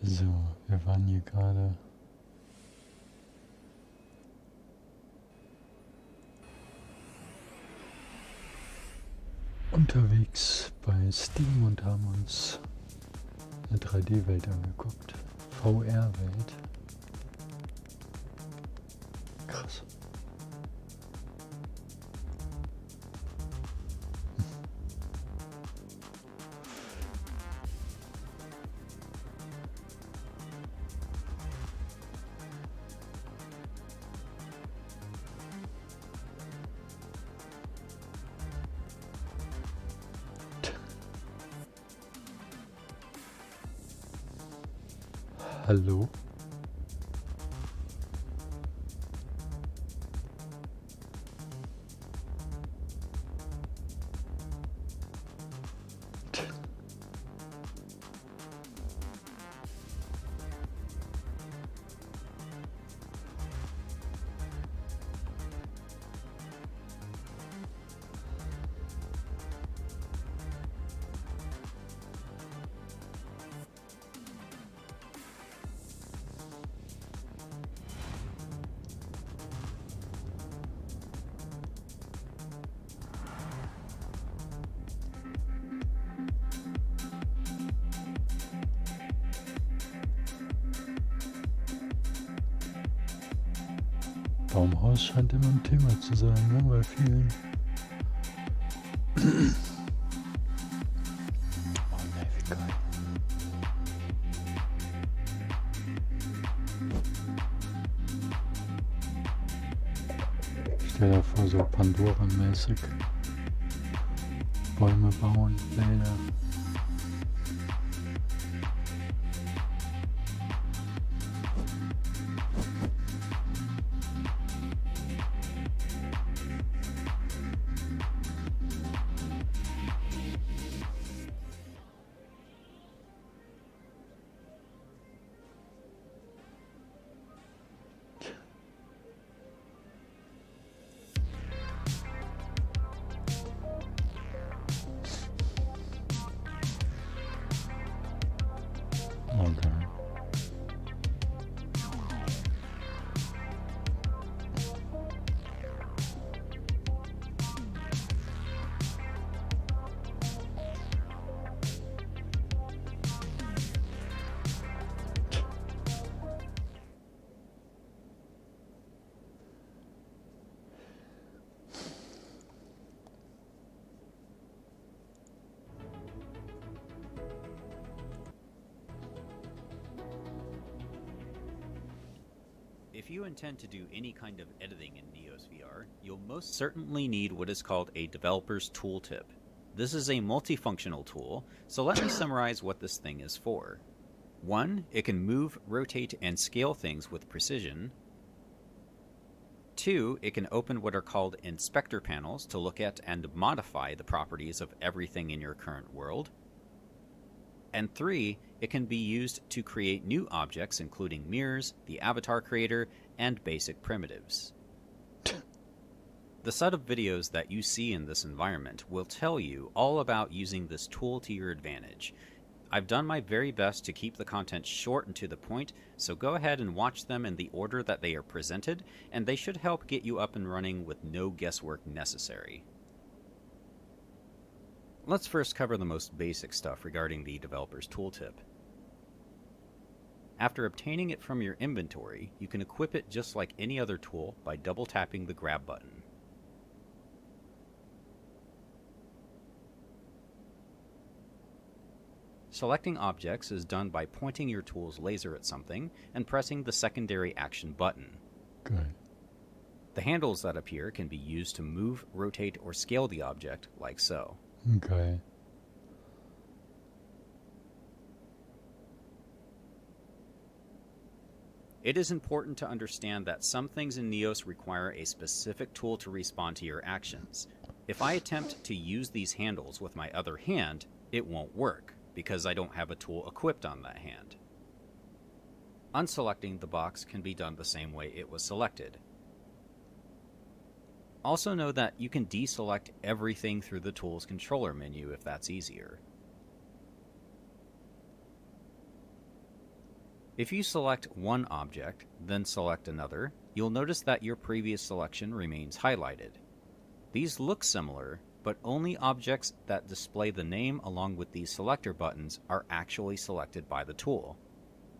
So, wir waren hier gerade unterwegs bei Steam und haben uns eine 3D-Welt angeguckt. VR-Welt. Krass. Hallo? Baumhaus scheint immer ein Thema zu sein, ne, bei vielen. Oh ne, wie geil. Stell dir vor, so Pandora-mäßig. Bäume bauen, Wälder. Okay. If you intend to do any kind of editing in Neos VR, you'll most certainly need what is called a developer's tooltip. This is a multifunctional tool, so let me summarize what this thing is for. 1. It can move, rotate, and scale things with precision. 2. It can open what are called inspector panels to look at and modify the properties of everything in your current world. And 3, it can be used to create new objects including mirrors, the avatar creator, and basic primitives. The set of videos that you see in this environment will tell you all about using this tool to your advantage. I've done my very best to keep the content short and to the point, so go ahead and watch them in the order that they are presented, and they should help get you up and running with no guesswork necessary. Let's first cover the most basic stuff regarding the developer's tooltip. After obtaining it from your inventory, you can equip it just like any other tool by double tapping the grab button. Selecting objects is done by pointing your tool's laser at something and pressing the secondary action button. Good. The handles that appear can be used to move, rotate, or scale the object, like so. Okay. It is important to understand that some things in Neos require a specific tool to respond to your actions. If I attempt to use these handles with my other hand, it won't work, because I don't have a tool equipped on that hand. Unselecting the box can be done the same way it was selected. Also know that you can deselect everything through the tool's controller menu if that's easier. If you select one object, then select another, you'll notice that your previous selection remains highlighted. These look similar, but only objects that display the name along with these selector buttons are actually selected by the tool.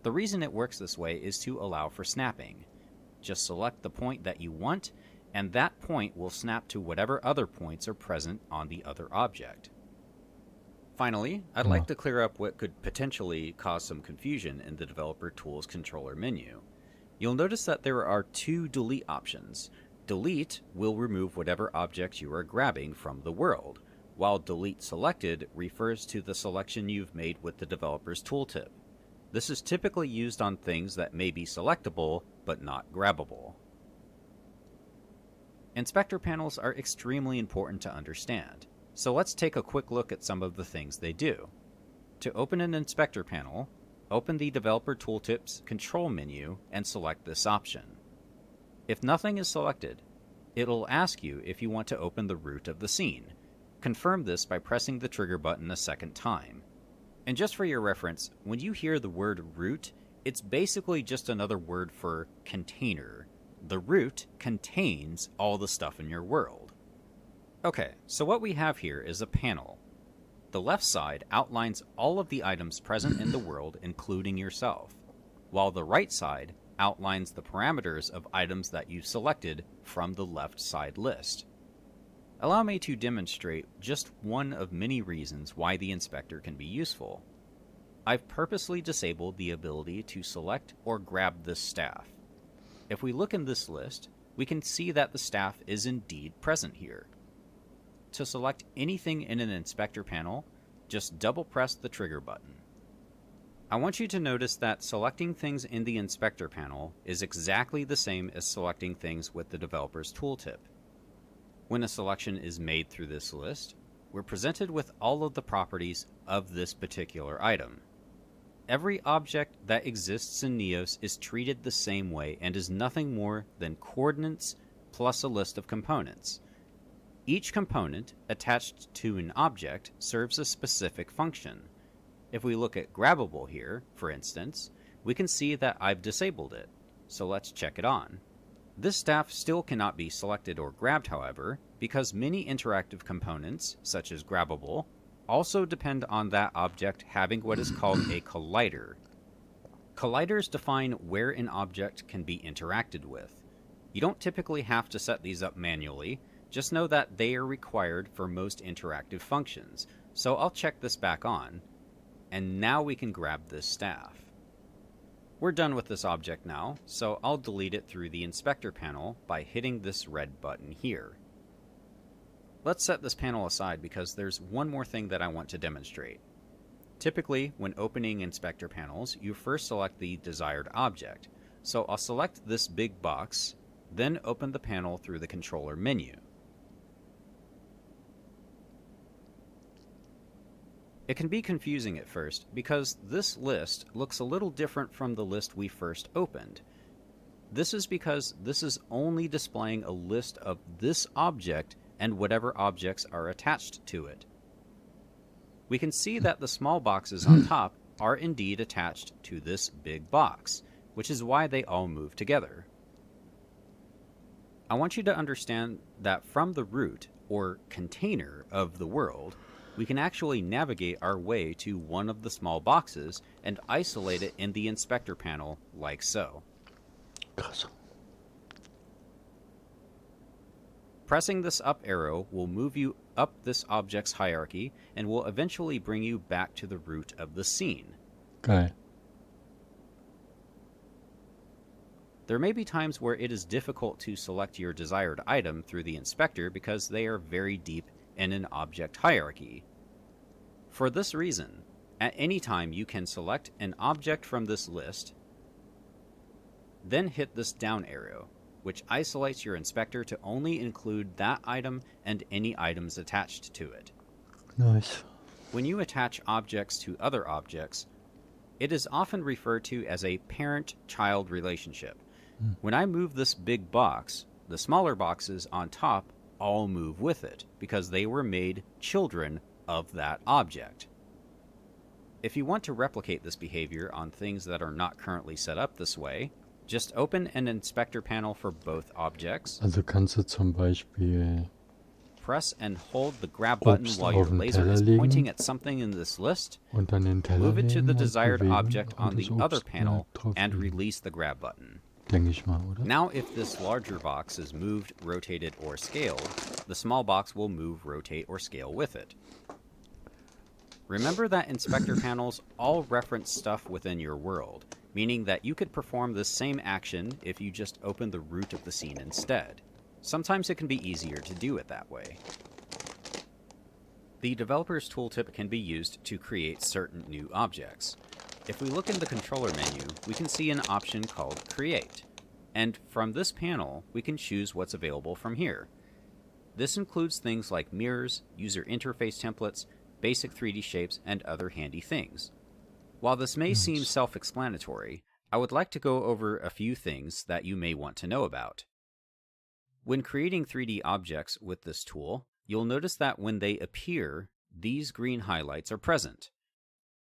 The reason it works this way is to allow for snapping. Just select the point that you want, and that point will snap to whatever other points are present on the other object. Finally, I'd like to clear up what could potentially cause some confusion in the Developer Tools controller menu. You'll notice that there are two delete options. Delete will remove whatever objects you are grabbing from the world, while delete selected refers to the selection you've made with the developer's tooltip. This is typically used on things that may be selectable but not grabbable. Inspector panels are extremely important to understand, so let's take a quick look at some of the things they do. To open an inspector panel, open the Developer Tooltips control menu and select this option. If nothing is selected, it'll ask you if you want to open the root of the scene. Confirm this by pressing the trigger button a second time. And just for your reference, when you hear the word root, it's basically just another word for container. The root contains all the stuff in your world. Okay, so what we have here is a panel. The left side outlines all of the items present in the world, including yourself, while the right side outlines the parameters of items that you selected from the left side list. Allow me to demonstrate just one of many reasons why the inspector can be useful. I've purposely disabled the ability to select or grab this staff. If we look in this list, we can see that the staff is indeed present here. To select anything in an inspector panel, just double press the trigger button. I want you to notice that selecting things in the inspector panel is exactly the same as selecting things with the developer's tooltip. When a selection is made through this list, we're presented with all of the properties of this particular item. Every object that exists in Neos is treated the same way and is nothing more than coordinates plus a list of components. Each component attached to an object serves a specific function. If we look at grabbable here, for instance, we can see that I've disabled it, so let's check it on. This staff still cannot be selected or grabbed, however, because many interactive components, such as grabbable, also depend on that object having what is called a collider. Colliders define where an object can be interacted with. You don't typically have to set these up manually, just know that they are required for most interactive functions, so I'll check this back on, and now we can grab this staff. We're done with this object now, so I'll delete it through the inspector panel by hitting this red button here. Let's set this panel aside because there's one more thing that I want to demonstrate. Typically, when opening inspector panels, you first select the desired object, so I'll select this big box, then open the panel through the controller menu. It can be confusing at first because this list looks a little different from the list we first opened. This is because this is only displaying a list of this object and whatever objects are attached to it. We can see that the small boxes on top are indeed attached to this big box, which is why they all move together. I want you to understand that from the root, or container, of the world, we can actually navigate our way to one of the small boxes and isolate it in the inspector panel like so. Pressing this up arrow will move you up this object's hierarchy and will eventually bring you back to the root of the scene. Okay. There may be times where it is difficult to select your desired item through the inspector because they are very deep in an object hierarchy. For this reason, at any time you can select an object from this list, then hit this down arrow, which isolates your inspector to only include that item and any items attached to it. Nice. When you attach objects to other objects, it is often referred to as a parent-child relationship. When I move this big box, the smaller boxes on top all move with it because they were made children of that object. If you want to replicate this behavior on things that are not currently set up this way, just open an inspector panel for both objects. Also kannst du zum Beispiel Press and hold the grab button Obst while auf your den laser Teller is legen pointing at something in this list, und dann den Teller move it to the nehmen und desired bewegen object on und das the other Obst panel, bleibt drauf and liegen. release the grab button. Denke ich mal, oder? Now, if this larger box is moved, rotated, or scaled, the small box will move, rotate, or scale with it. Remember that inspector panels all reference stuff within your world, meaning that you could perform the same action if you just open the root of the scene instead. Sometimes it can be easier to do it that way. The developer's tooltip can be used to create certain new objects. If we look in the controller menu, we can see an option called Create. And from this panel, we can choose what's available from here. This includes things like mirrors, user interface templates, basic 3D shapes, and other handy things. While this may seem self-explanatory, I would like to go over a few things that you may want to know about. When creating 3D objects with this tool, you'll notice that when they appear, these green highlights are present.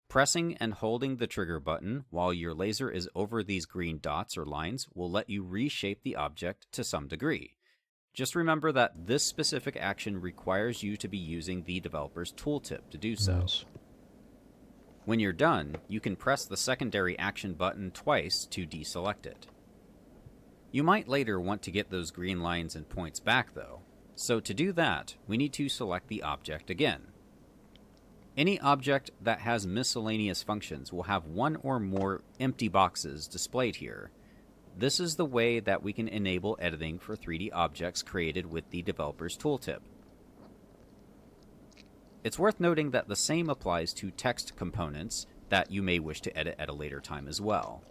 Pressing and holding the trigger button while your laser is over these green dots or lines will let you reshape the object to some degree. Just remember that this specific action requires you to be using the developer's tooltip to do so. Nice. When you're done, you can press the secondary action button twice to deselect it. You might later want to get those green lines and points back though, so to do that, we need to select the object again. Any object that has miscellaneous functions will have one or more empty boxes displayed here. This is the way that we can enable editing for 3D objects created with the developer's tooltip. It's worth noting that the same applies to text components that you may wish to edit at a later time as well.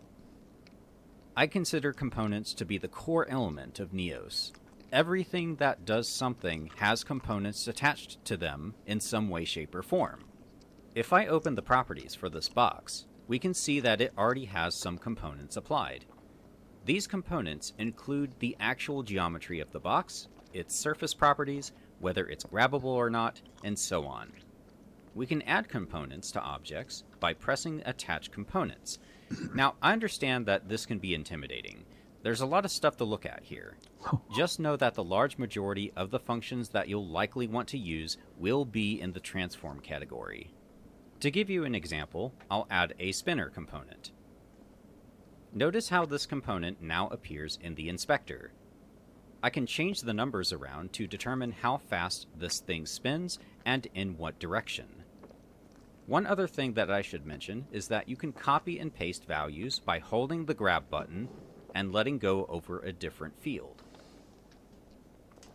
I consider components to be the core element of Neos. Everything that does something has components attached to them in some way, shape, or form. If I open the properties for this box, we can see that it already has some components applied. These components include the actual geometry of the box, its surface properties, whether it's grabbable or not, and so on. We can add components to objects by pressing Attach Components. Now, I understand that this can be intimidating. There's a lot of stuff to look at here. Just know that the large majority of the functions that you'll likely want to use will be in the Transform category. To give you an example, I'll add a spinner component. Notice how this component now appears in the inspector. I can change the numbers around to determine how fast this thing spins and in what direction. One other thing that I should mention is that you can copy and paste values by holding the grab button and letting go over a different field.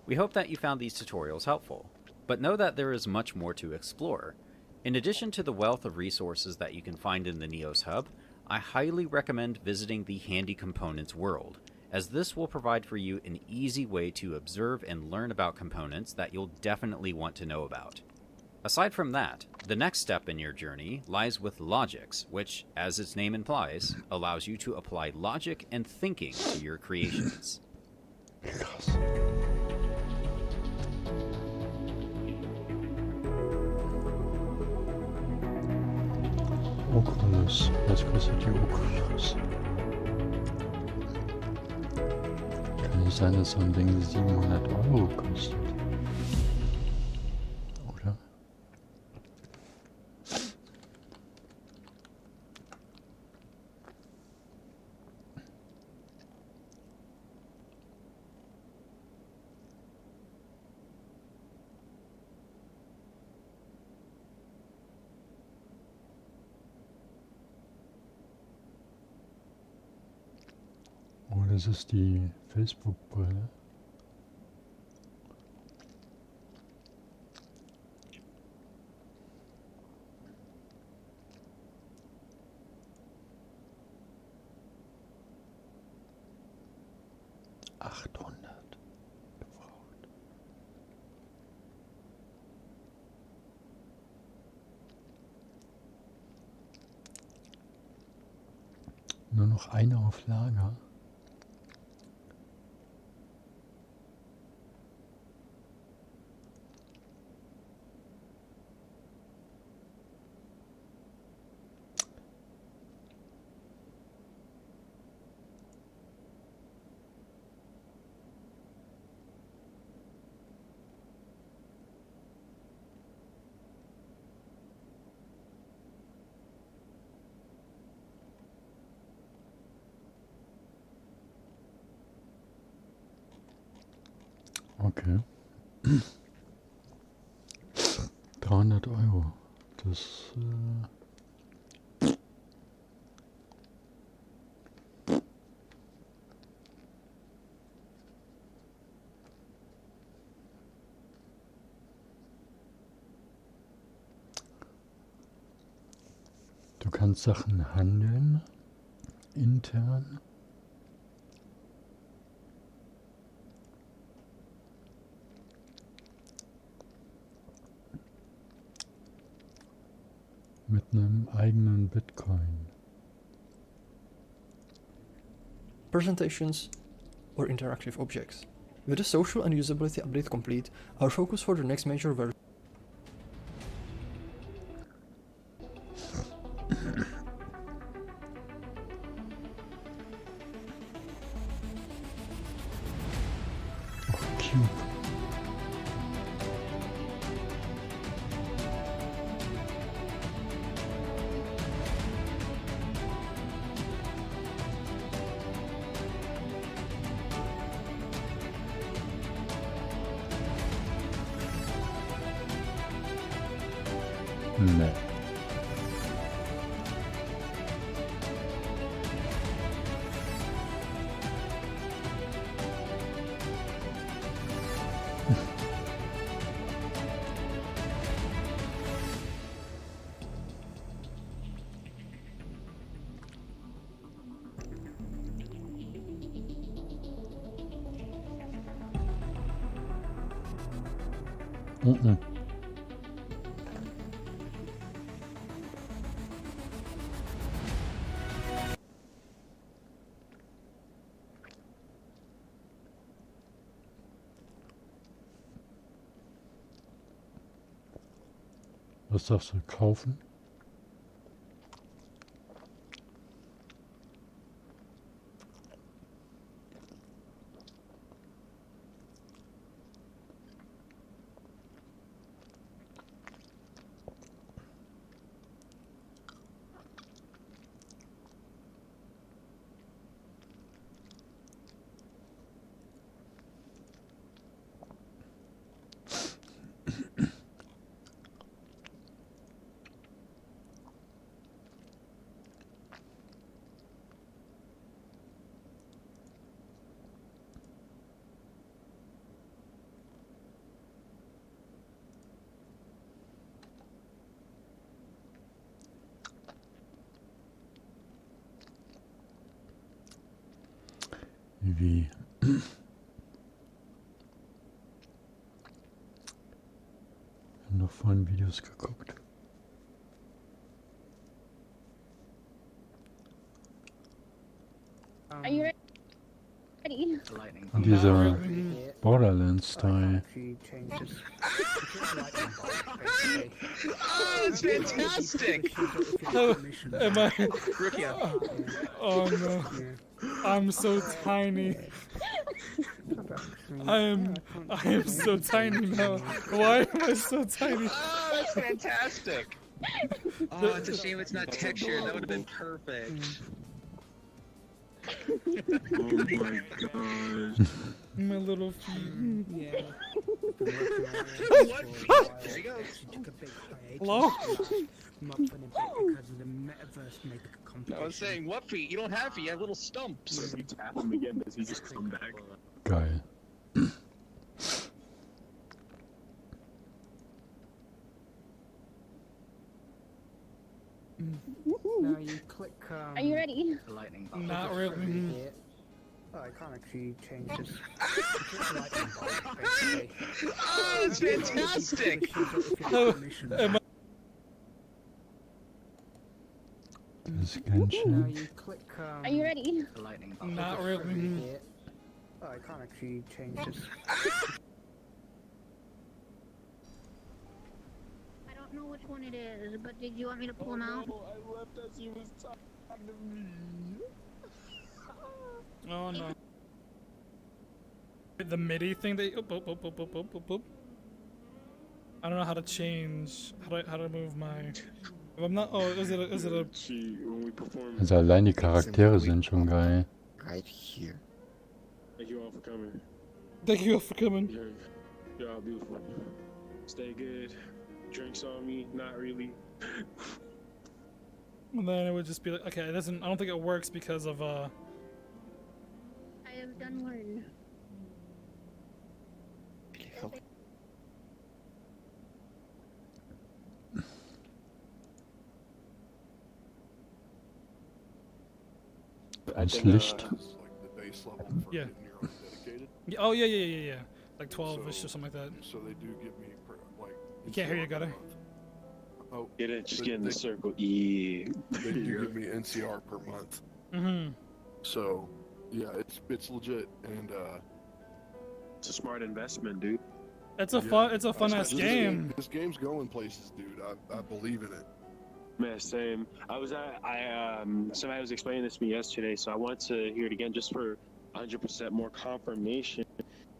We hope that you found these tutorials helpful, but know that there is much more to explore. In addition to the wealth of resources that you can find in the Neos Hub, I highly recommend visiting the Handy Components world, as this will provide for you an easy way to observe and learn about components that you'll definitely want to know about. Aside from that, the next step in your journey lies with Logics, which, as its name implies, allows you to apply logic and thinking to your creations. Krass. Oculus. Was kostet die Oculus? Kann nicht sein, dass so ein Ding 700 € kostet. Oder? Oh, das ist die Facebook-Brille. Achthundert gebraucht. Nur noch eine auf Lager. Okay. 300 Euro. Das, du kannst Sachen handeln, intern. Mit einem eigenen Bitcoin. Presentations or interactive objects. With the social and usability update complete, our focus for the next major version. Oh, cute. Nee. Mhm. Was darfst du kaufen? Wie? Wir haben noch vorhin Videos geguckt. Are you ready? Dieser Borderlands-Style. Oh, it's fantastic! Am I? Oh no. I'm so tiny. I am so tiny now. Why am I so tiny? Oh, that's fantastic! Oh, it's a shame it's not textured. That would have been perfect. Oh my gosh. My little feet. Yeah. What feet? There you go. Hello? I was saying, what feet? You don't have feet, you have little stumps. So if you tap him again, does he just come back? Geil. No, you click. Are you ready? The lightning button. Not really. Oh, I can't actually change this. Oh, it's fantastic! Am I? Das ist ganz No, schön. you click. Are you ready? The lightning button. Not really. Oh, I can't actually change this. I don't know which one it is, but did you want me to pull them out? I left as he was talking to me. Oh no. The MIDI thing that. I don't know how to change. How to move my. If I'm not. Oh, is it a? Gee, when we perform. Also allein die Charaktere sind schon geil. Right here. Thank you all for coming. Thank you for coming. Y'all beautiful. Stay good. Drinks on me? Not really. And then it would just be like, okay, it doesn't. I don't think it works because of I have done one. Als Licht. Yeah. Yeah. Oh yeah. Like 12ish or something like that. So they do give me You can't hear you, Gutter. Oh, Get it, just get in the circle. Yeah. they do give me NCR per month. Mm-hmm. So yeah, it's legit, and It's a smart investment, dude. It's a fun ass this game. This game's going places, dude. I believe in it. Man, same. Somebody was explaining this to me yesterday, so I wanted to hear it again just for 100% more confirmation.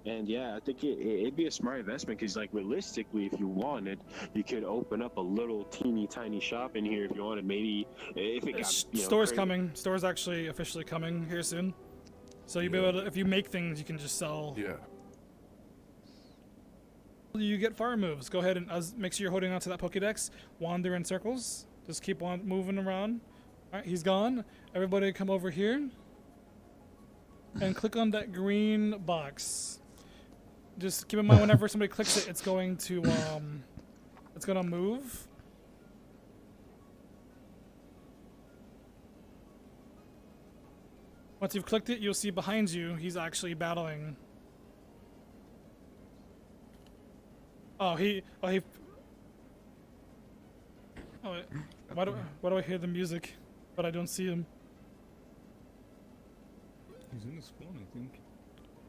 And yeah, I think it'd be a smart investment because, like, realistically, if you wanted, you could open up a little teeny tiny shop in here if you wanted. Maybe if it got Store's crazy. coming. Store's actually officially coming here soon. So you'll be able to, if you make things, you can just sell. Yeah. You get fire moves. Go ahead and make sure you're holding on to that Pokédex. Wander in circles. Just keep on moving around. All right, he's gone. Everybody come over here and click on that green box. Just keep in mind whenever somebody clicks it, it's going to move. Once you've clicked it, you'll see behind you he's actually battling. Oh, wait. Why do I hear the music, but I don't see him? He's in the spawn, I think.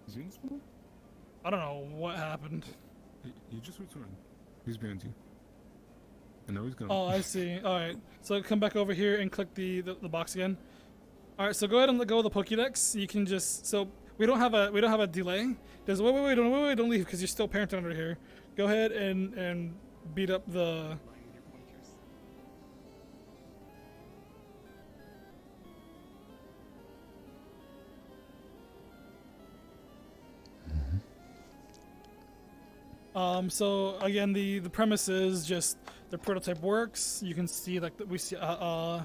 Is he in the spawn? I don't know what happened. He just returned. He's behind you. And now he's gone. Oh, I see. Alright, so come back over here and click the box again. Alright, so go ahead and let go of the Pokédex. You can just, so we don't have a delay. There's wait, don't leave because you're still parenting under here. Go ahead and beat up the so again, the premise is just the prototype works. You can see like we see the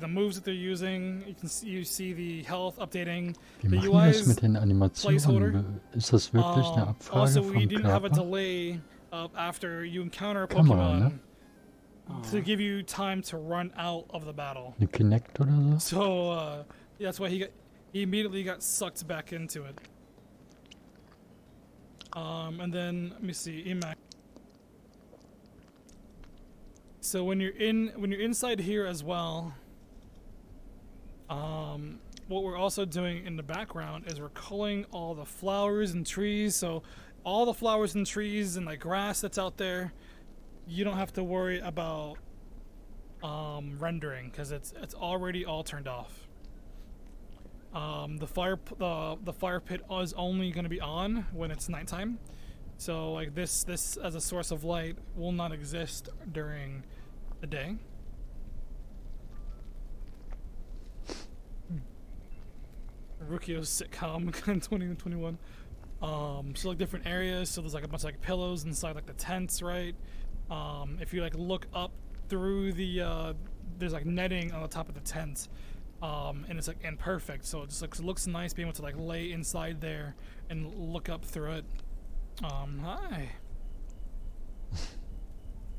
moves that they're using. You see the health updating. Wie The machen UI das mit den placeholder. Animationen? Ist das wirklich eine Abfrage Also, vom we didn't have a Körper? delay after you encounter a Kamera, ne? Pokemon to give you time to run out of the battle. Eine Kinect oder so? So yeah, that's why he immediately got sucked back into it. And then let me see, Emac. So when you're inside here as well, what we're also doing in the background is we're culling all the flowers and trees. So all the flowers and trees and like grass that's out there, you don't have to worry about rendering because it's already all turned off. The fire pit is only going to be on when it's nighttime, so like this as a source of light will not exist during the day. Rukio's sitcom in 2021. So like different areas. So there's like a bunch of like pillows inside like the tents, right? If you like look up through the there's like netting on the top of the tent. And it's like imperfect, so it just looks nice being able to like lay inside there and look up through it. Hi.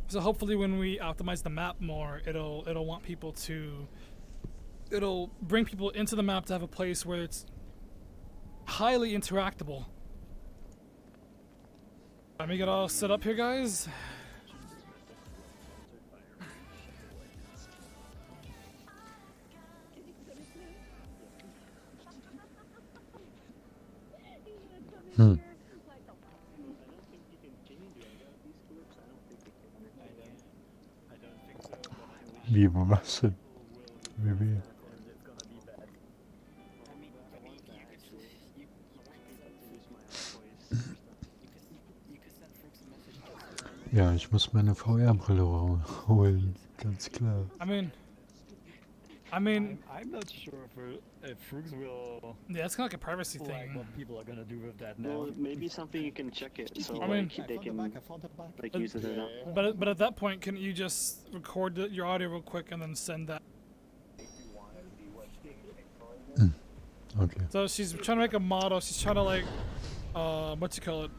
So hopefully when we optimize the map more, it'll bring people into the map to have a place where it's highly interactable. Let me get all set up here, guys. Wie, was denn? Wie? Ja, ich muss meine VR-Brille holen, ganz klar. I mean, I mean, I'm not sure if Frugs will yeah, it's kind of like a privacy like thing. what people are gonna do with that now. Well, maybe something you can check it, so I mean- like they can like use it or not. But at that point, couldn't you just record your audio real quick and then send that? Okay. So she's trying to make a model. She's trying to like, what you call it?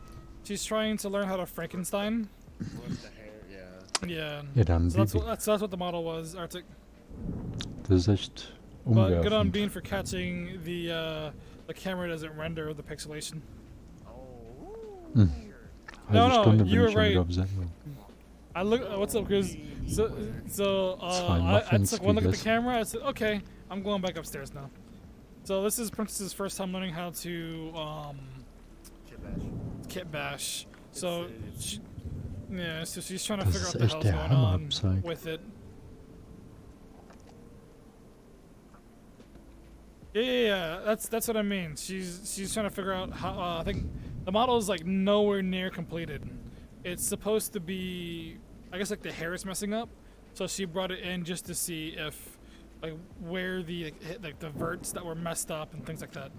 She's trying to learn how to Frankenstein. What the hair? Yeah. Yeah. Ja, dann So Bibi. that's what the model was, Arctic. Das ist echt But good on umwerfend. Bean for catching the camera doesn't render the pixelation. Hm. No, Halbe no, Stunde bin you were ich schon right. wieder auf Sendung. I look. What's up, Chris? So Zwei I Muffins took one look at the gegessen. camera. I said, okay, I'm going back upstairs now. So this is Princess's first time learning how to kit bash. So so she's trying to Das figure ist out the echt hell's der going Hammer, on Psych. with it. Yeah. That's what I mean. She's trying to figure out how. I think the model is like nowhere near completed. It's supposed to be, I guess, like the hair is messing up. So she brought it in just to see if, like, where the like the verts that were messed up and things like that.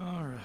All right.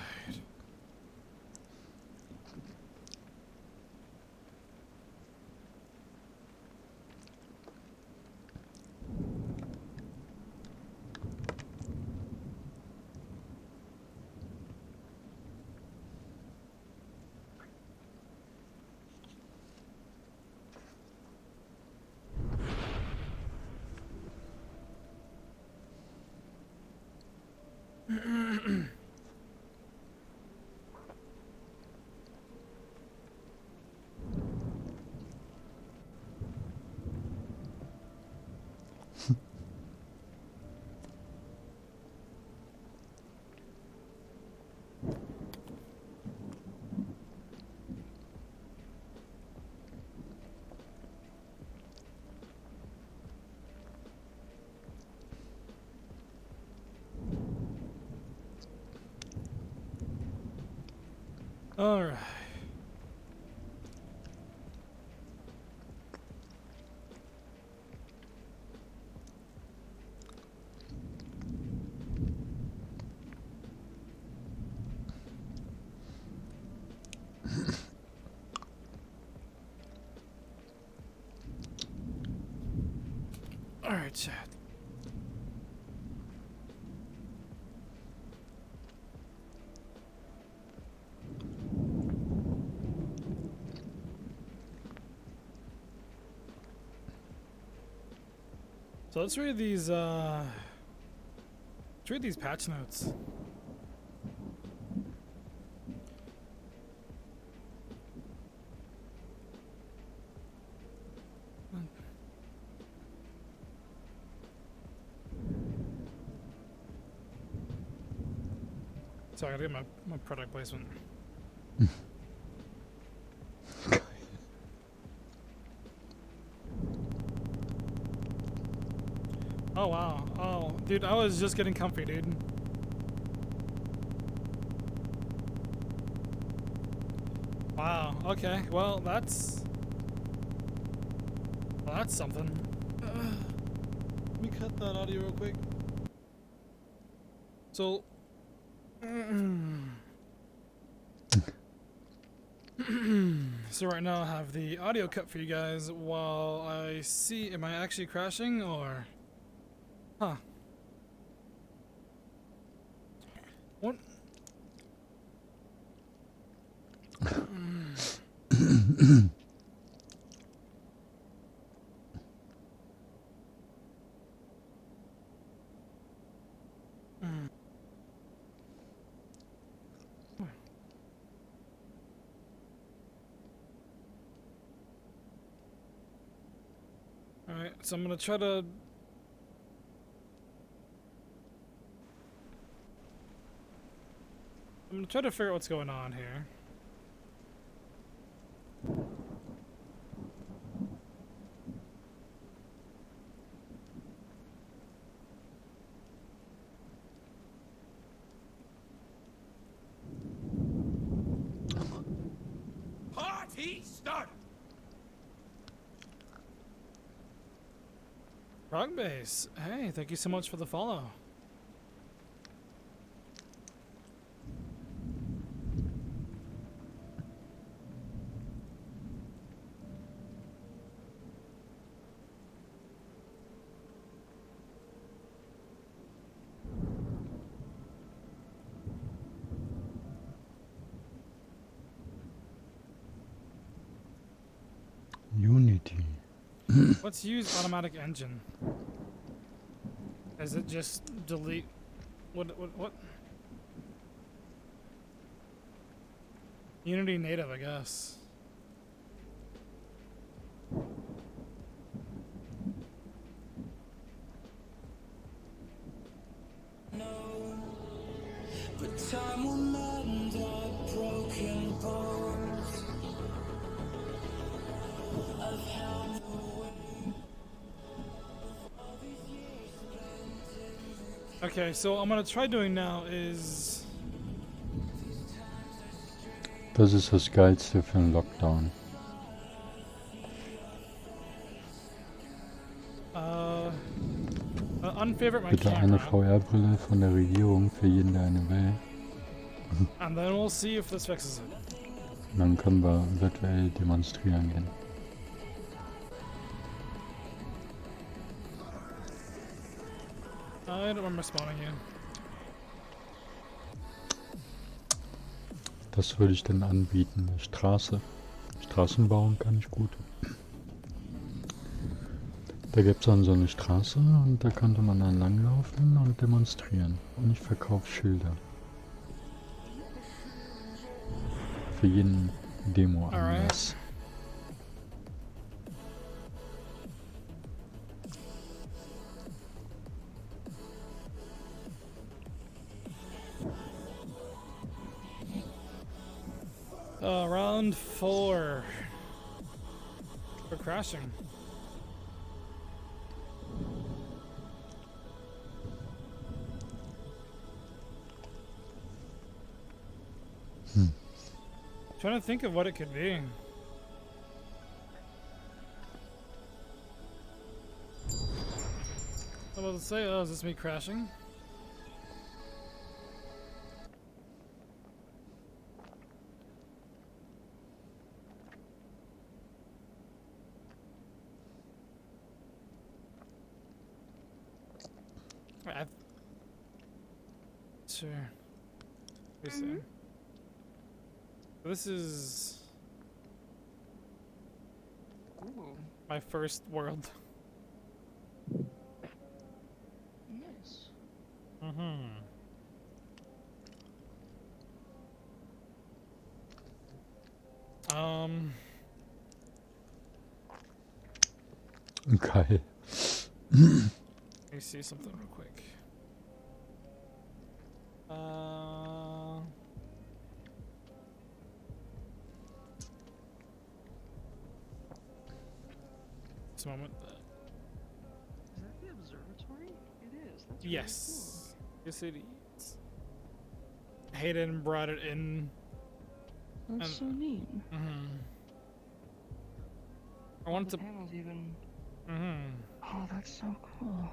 All right. All right, chat. So let's read these patch notes. So I gotta get my product placement. Oh wow. Oh, dude, I was just getting comfy, dude. Wow. Okay. Well, that's something. Let me cut that audio real quick. So. So right now I have the audio cut for you guys while I see, am I actually crashing or? Huh. What? Alright, so I'm gonna try to I'm gonna try to figure out what's going on here. Party start. Rock Base. Hey, thank you so much for the follow. Unity. Let's use automatic engine. Is it just delete? What? Unity native, I guess. But time will mend our broken bones. I've held the weight of all these years spent in Okay, so what I'm gonna try doing now is Das ist das Geilste für einen Lockdown. unfavorite my Bitte camera, eine VR-Brille von der Regierung für jeden, der eine will. and then we'll see if this fixes it. Und dann können wir virtuell demonstrieren gehen. I don't remember spawning you. Das würde ich dann anbieten. Eine Straße. Straßen bauen kann ich gut. Da gibt es dann so eine Straße und da könnte man dann langlaufen und demonstrieren. Und ich verkaufe Schilder. Für jeden Demo-Anlass. Round 4. We're crashing. Trying to think of what it could be. I was about to say, oh, is this me crashing? Sure. Let me see. This is my first world. Nice. Geil. Let me see something real quick. This moment. Is that the observatory? It is. That's Yes. Yes, it is. Hayden brought it in. Really cool. That's so neat. I wanted to. Panels even. Oh, that's so cool.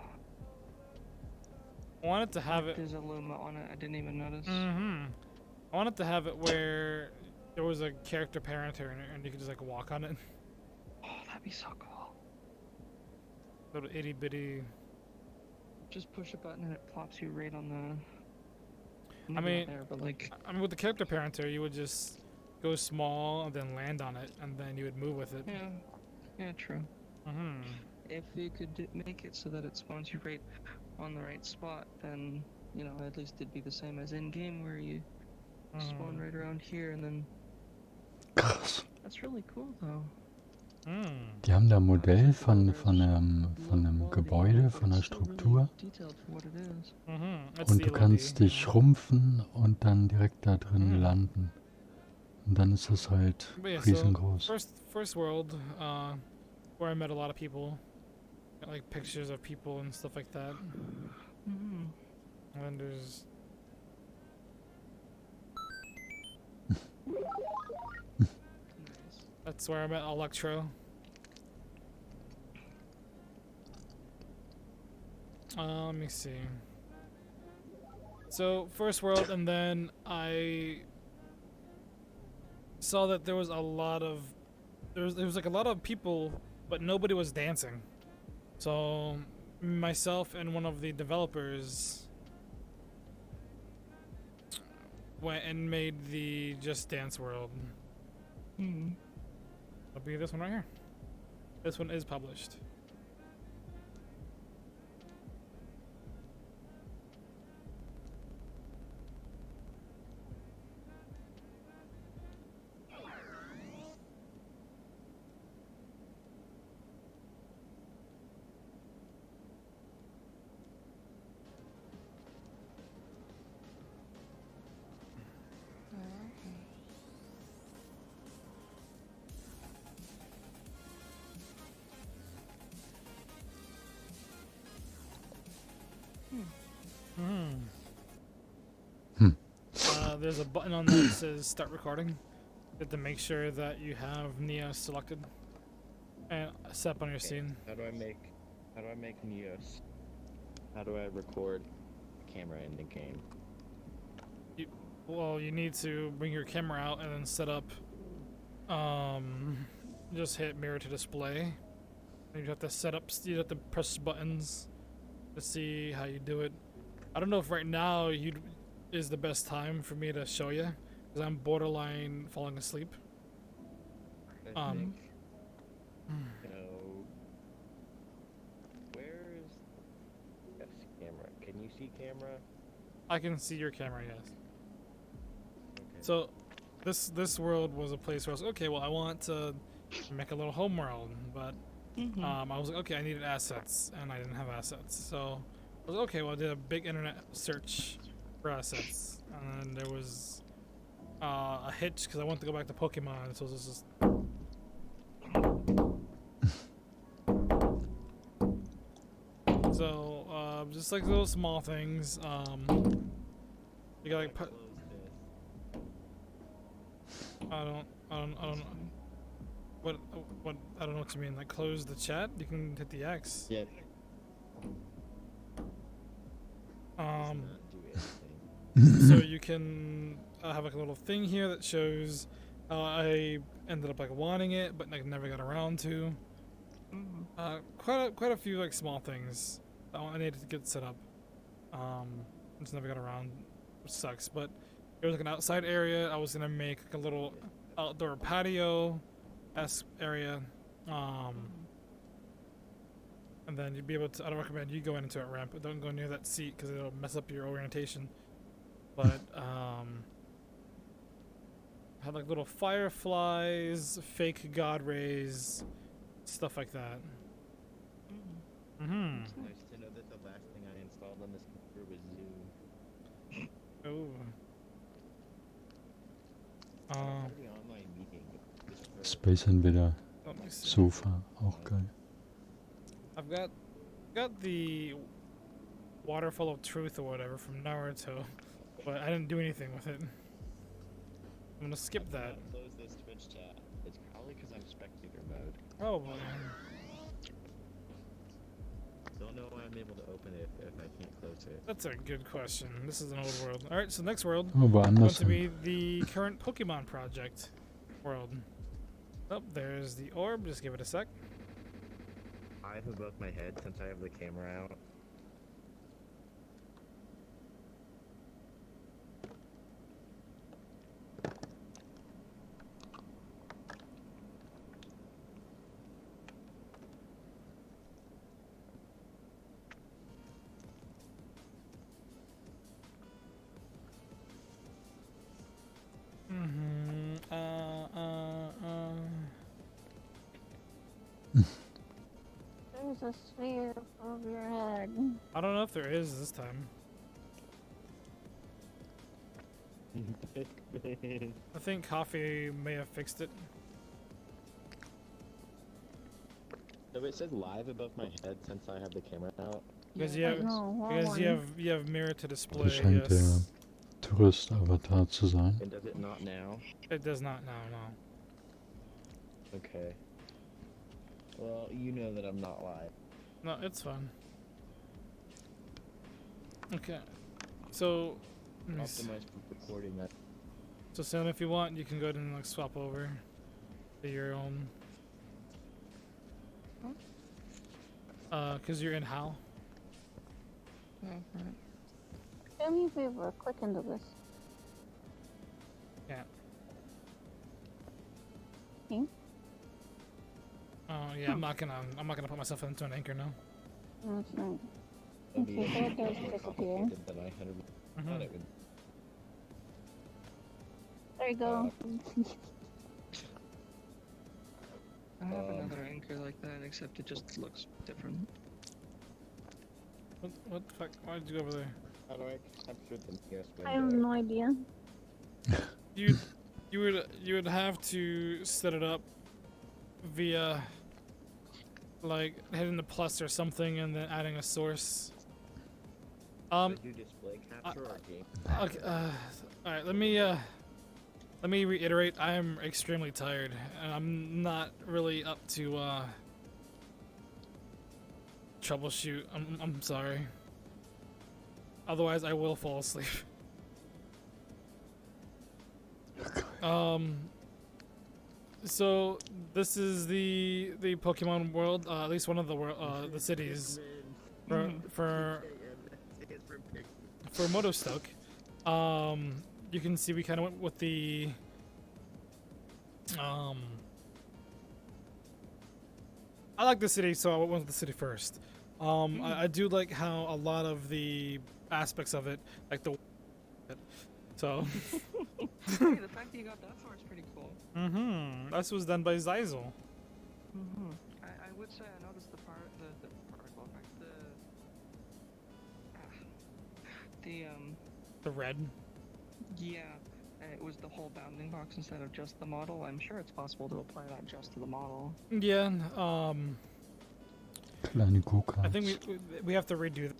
I wanted to have it. There's a Luma on it. I didn't even notice. I wanted to have it where there was a character paranter in it, and you could just like walk on it. Oh, that'd be so cool. Little itty bitty. Just push a button and it plops you right on the. I mean, there, but like. I mean, with the character paranter, you would just go small and then land on it, and then you would move with it. Yeah. Yeah. True. If you could make it so that it spawns you right on the right spot, then you know at least it'd be the same as in game where you spawn right around here and then. Krass. That's really cool though. Die haben da ein Modell von einem Gebäude, von einer Struktur. That's Und the du kannst LED. dich schrumpfen und dann direkt da drin landen. Und dann ist es halt But yeah, so riesengroß. first world, where I met a lot of people, got like pictures of people and stuff like that. And then there's that's where I met Electro. Let me see. So first world, and then I saw that there was a lot of there was like a lot of people, but nobody was dancing. So myself and one of the developers went and made the Just Dance world. It'll be this one right here. This one is published. There's a button on there that says start recording. You have to make sure that you have Neo selected and set up on your scene. How do I make Neos? How do I record camera in the game? Well, you need to bring your camera out and then set up. Just hit mirror to display. And you have to set up. You have to press buttons to see how you do it. I don't know if right now is the best time for me to show you because I'm borderline falling asleep. I think, where's camera? Can you see camera? I can see your camera, yes. Okay. So, this world was a place where I was okay. Well, I want to make a little home world, but I was like, okay, I needed assets, and I didn't have assets. So I was like, okay. Well, I did a big internet search for assets, and then there was a hitch because I wanted to go back to Pokemon. So it was just. So just like little small things. You got like. I don't know. What I don't know what you mean. Like close the chat? You can hit the X. Yeah. So you can have like a little thing here that shows I ended up like wanting it, but like never got around to. Quite a few like small things that I needed to get set up. Just never got around, which sucks. But there was like an outside area. I was gonna make like a little outdoor patio-esque area, and then you'd be able to. I don't recommend you go into a ramp, but don't go near that seat because it'll mess up your orientation. But had like little fireflies, fake god rays, stuff like that. It's nice to know that the last thing I installed on this computer was Zoom. Space Invader Sofa, auch geil. I've got the Waterfall of Truth or whatever from Naruto, but I didn't do anything with it. I'm gonna skip that. Close this Twitch chat. It's probably because I'm spectator mode. Probably. Don't know why I'm able to open it if I can't close it. That's a good question. This is an old world. Alright, so next world Oh, is going woanders to hin. be the current Pokemon project world. Oh, there's the orb. Just give it a sec. I have above my head since I have the camera out. There's a sphere over your head. I don't know if there is this time. I think Coffee may have fixed it. So it says live above my head since I have the camera out. Because Yeah, you have mirror to display. Das scheint der Yes. Tourist-Avatar zu sein. And does it not now? It does not now. No. Okay. Well, you know that I'm not live. No, it's fine. Okay. So. let me see. Optimized for recording that. So Sam, if you want, you can go ahead and like swap over to your own. Cause you're in Hal. Oh, right. Do me a favor, click into this. Yeah. Hmm? Oh yeah, I'm not gonna put myself into an anchor now. That's right. That'd be Okay, so it much does more disappear. complicated than I had thought it would. There you go. I have another anchor like that, except it just looks different. What the fuck? Why did you go over there? How do I capture the nearest window? I have no idea. You would have to set it up via like hitting the plus or something and then adding a source. Do I do display capture or game? Okay. All right. Let me reiterate. I am extremely tired, and I'm not really up to troubleshoot. I'm sorry. Otherwise, I will fall asleep. So this is the Pokemon world, at least one of the world, the cities for Motostoke. You can see we kind of went with the I like the city, so I went with the city first. I do like how a lot of the aspects of it, like the so. Hey, the fact that you got that far is pretty cool. This was done by Zeisel. I would say I noticed the particle effect, The red. yeah, it was the whole bounding box instead of just the model. I'm sure it's possible to apply that just to the model. Yeah. Kleine Go-Karts. I think we have to redo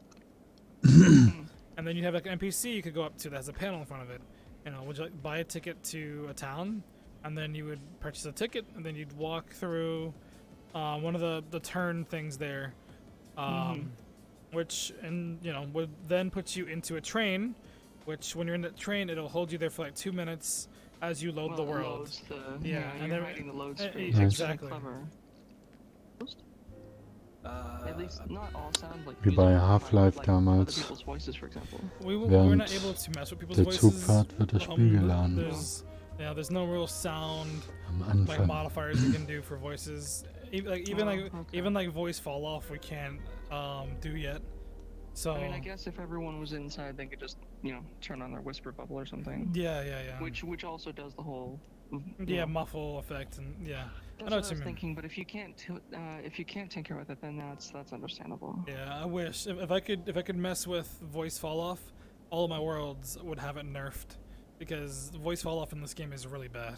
that. And then you have like an NPC you could go up to that has a panel in front of it. You know, would you like buy a ticket to a town, and then you would purchase a ticket, and then you'd walk through one of the turn things there, which would then put you into a train, which when you're in the train it'll hold you there for like 2 minutes as you load the world. Loads the, yeah, and you're then hiding the load screen. exactly. Clever. At least not all sound like Wie bei Half-Life other damals. people's voices, for example. We're not able to mess with people's der voices. Zugfahrt wird das Spiel geladen. There's no real sound Am like Anfang. modifiers we can do for voices. Even like voice fall off we can't do yet. So I mean, I guess if everyone was inside, they could just turn on their whisper bubble or something. Yeah. Which also does the whole muffle effect and yeah. That's I know what I what you was mean. thinking, but if you can't tinker with it, then that's understandable. Yeah, I wish if I could mess with voice fall off, all of my worlds would have it nerfed because voice fall off in this game is really bad.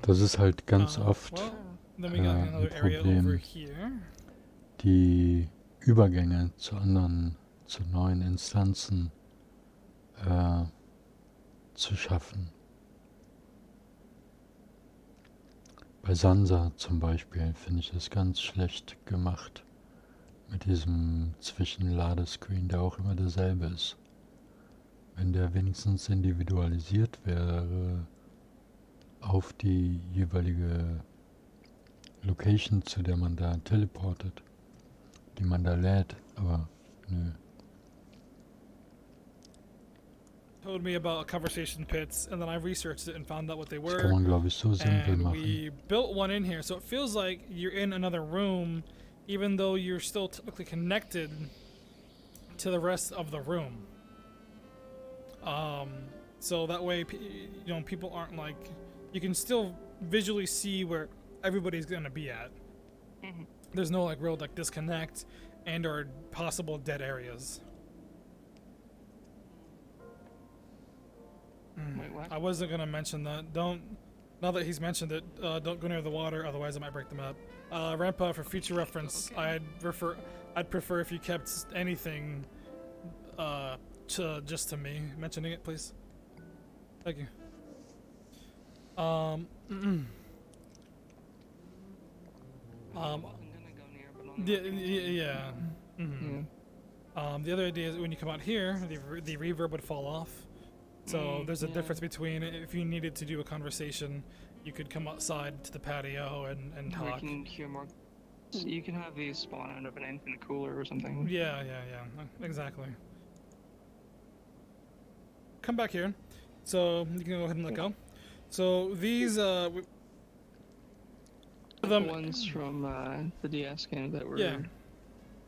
Das ist halt ganz oft Well, then we got ein another area over Problem, here. die Übergänge zu neuen Instanzen zu schaffen. Bei Sansa zum Beispiel finde ich das ganz schlecht gemacht. Mit diesem Zwischenladescreen, der auch immer derselbe ist. Wenn der wenigstens individualisiert wäre auf die jeweilige Location, zu der man da teleportet, die man da lädt, aber nö. Told me about conversation pits, and then I researched it and found out what they Das were. kann man, glaube ich, so simpel And machen. we built one in here, so it feels like you're in another room, even though you're still typically connected to the rest of the room. So that way, people aren't like, you can still visually see where everybody's gonna be at. Mhm. There's no like real like disconnect and or possible dead areas. Wait, what? I wasn't gonna mention that. Now that he's mentioned it, don't go near the water, otherwise I might break the map. Rampa, for future reference, Okay. I'd prefer if you kept anything just to me mentioning it, please. Thank you. I'm gonna go near, but on the Yeah. Mhm. The other idea is when you come out here, the reverb would fall off. So there's a yeah. difference between if you needed to do a conversation, you could come outside to the patio and We talk. can hear more. You can have these spawn out of an infinite cooler or something. Yeah, exactly. Come back here. So you can go ahead and let go. So these The ones from the DS game that were. Yeah.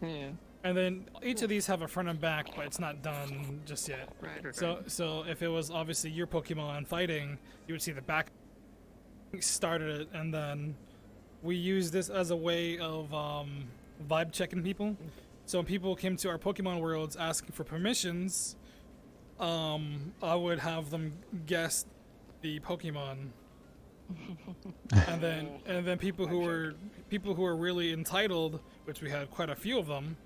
Yeah. And then each of these have a front and back, but it's not done just yet. Right. So if it was obviously your Pokemon fighting, you would see the back started it, and then we use this as a way of vibe checking people. So when people came to our Pokemon worlds asking for permissions, I would have them guess the Pokemon. and then people who were really entitled, which we had quite a few of them,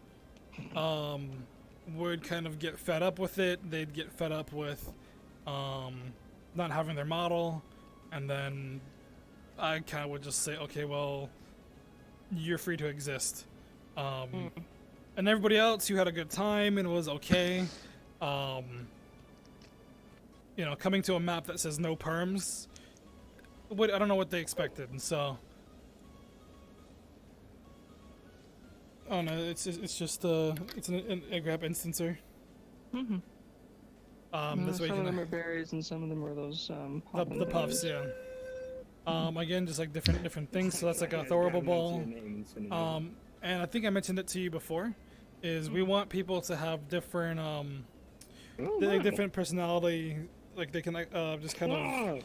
would kind of get fed up with it. They'd get fed up with not having their model, and then I kind of would just say, okay, well, you're free to exist. And everybody else who had a good time and was okay, coming to a map that says no perms, I don't know what they expected, and so. Oh no, it's just it's a grab instancer. Mhm. This way you some of can them are berries and some of them are those the puffs, yeah. Again, just like different things. So that's like a throwable ball. And I think I mentioned it to you before, is we want people to have different different personality. Like they can just kind of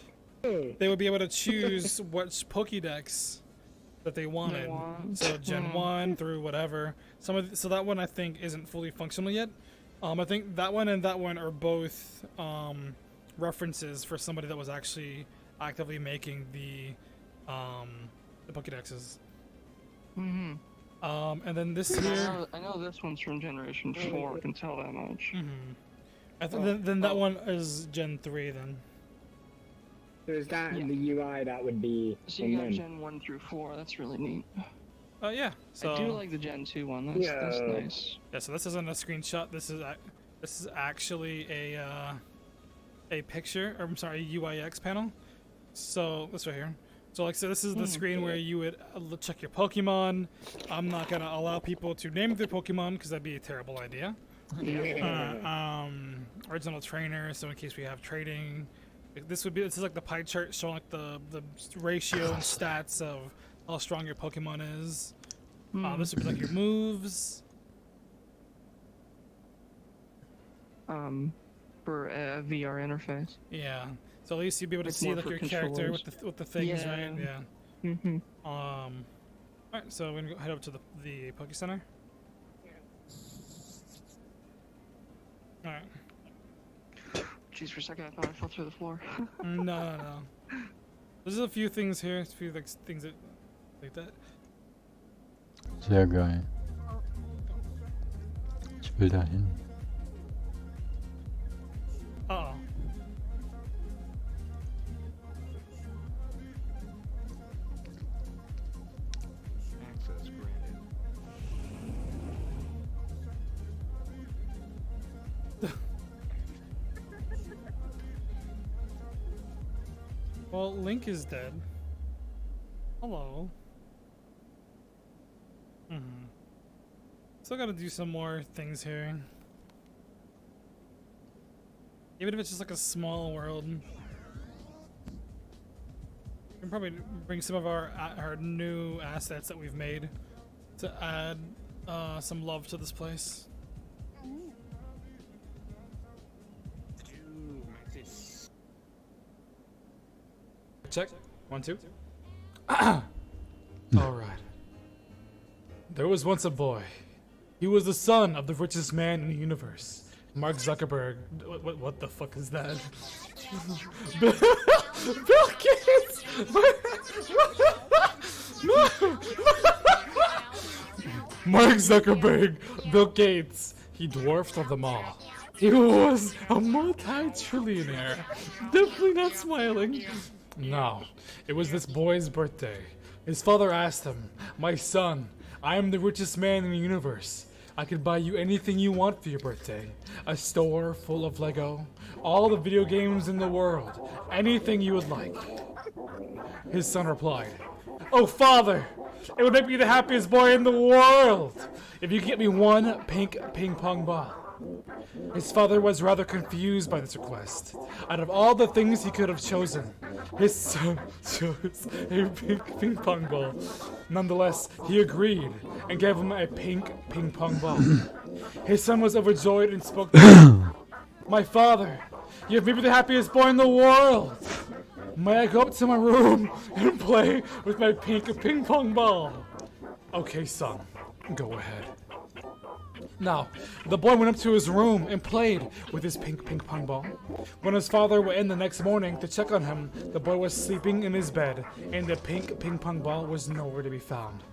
they would be able to choose which Pokédex that they wanted. So Gen 1 through whatever. So that one I think isn't fully functional yet. I think that one and that one are both references for somebody that was actually actively making the Pokédexes. Mhm. And then this here. I know this one's from Generation 4. I can tell that much. Then that one is Gen 3 then. So is that the UI that would be? So you got Gen 1 through 4. That's really neat. Yeah. So I do like the Gen 2 one. That's nice. Yeah. So this isn't a screenshot. This is actually a picture. Or I'm sorry, a UIX panel. So this right here. So like, so this is the screen where you would check your Pokemon. I'm not gonna allow people to name their Pokemon because that'd be a terrible idea. Original trainer. So in case we have trading. This is like the pie chart showing like the ratio and stats of how strong your Pokemon is. This would be like your moves. For a VR interface. Yeah. So at least you'd be able to It's see more like for your character controllers. with the things, Yeah. right? Yeah. Mhm. Alright, so we're gonna go head up to the Poke Center. Alright. Jeez, for a second I thought I fell through the floor. No. There's a few things here, a few like things that like that. Sehr geil. Ich will dahin. Uh-oh. Access granted. Well, Link is dead. Hello. Still gotta do some more things here. Even if it's just like a small world. We can probably bring some of our new assets that we've made to add some love to this place. Check. 1, 2. There was once a boy. He was the son of the richest man in the universe, Mark Zuckerberg. What the fuck is that? Bill Gates! Mark Zuckerberg, Bill Gates. He dwarfed of them all. He was a multi-trillionaire. Definitely not smiling. No, it was this boy's birthday. His father asked him, "My son, I am the richest man in the universe. I could buy you anything you want for your birthday. A store full of Lego, all the video games in the world, anything you would like." His son replied, "Oh, father, it would make me the happiest boy in the world if you could get me one pink ping pong ball." His father was rather confused by this request. Out of all the things he could have chosen, his son chose a pink ping pong ball. Nonetheless, he agreed and gave him a pink ping pong ball. His son was overjoyed and spoke to him. "My father, you have made me the happiest boy in the world. May I go up to my room and play with my pink ping pong ball?" "Okay, son, go ahead." Now, the boy went up to his room and played with his pink ping pong ball. When his father went in the next morning to check on him, the boy was sleeping in his bed, and the pink ping pong ball was nowhere to be found.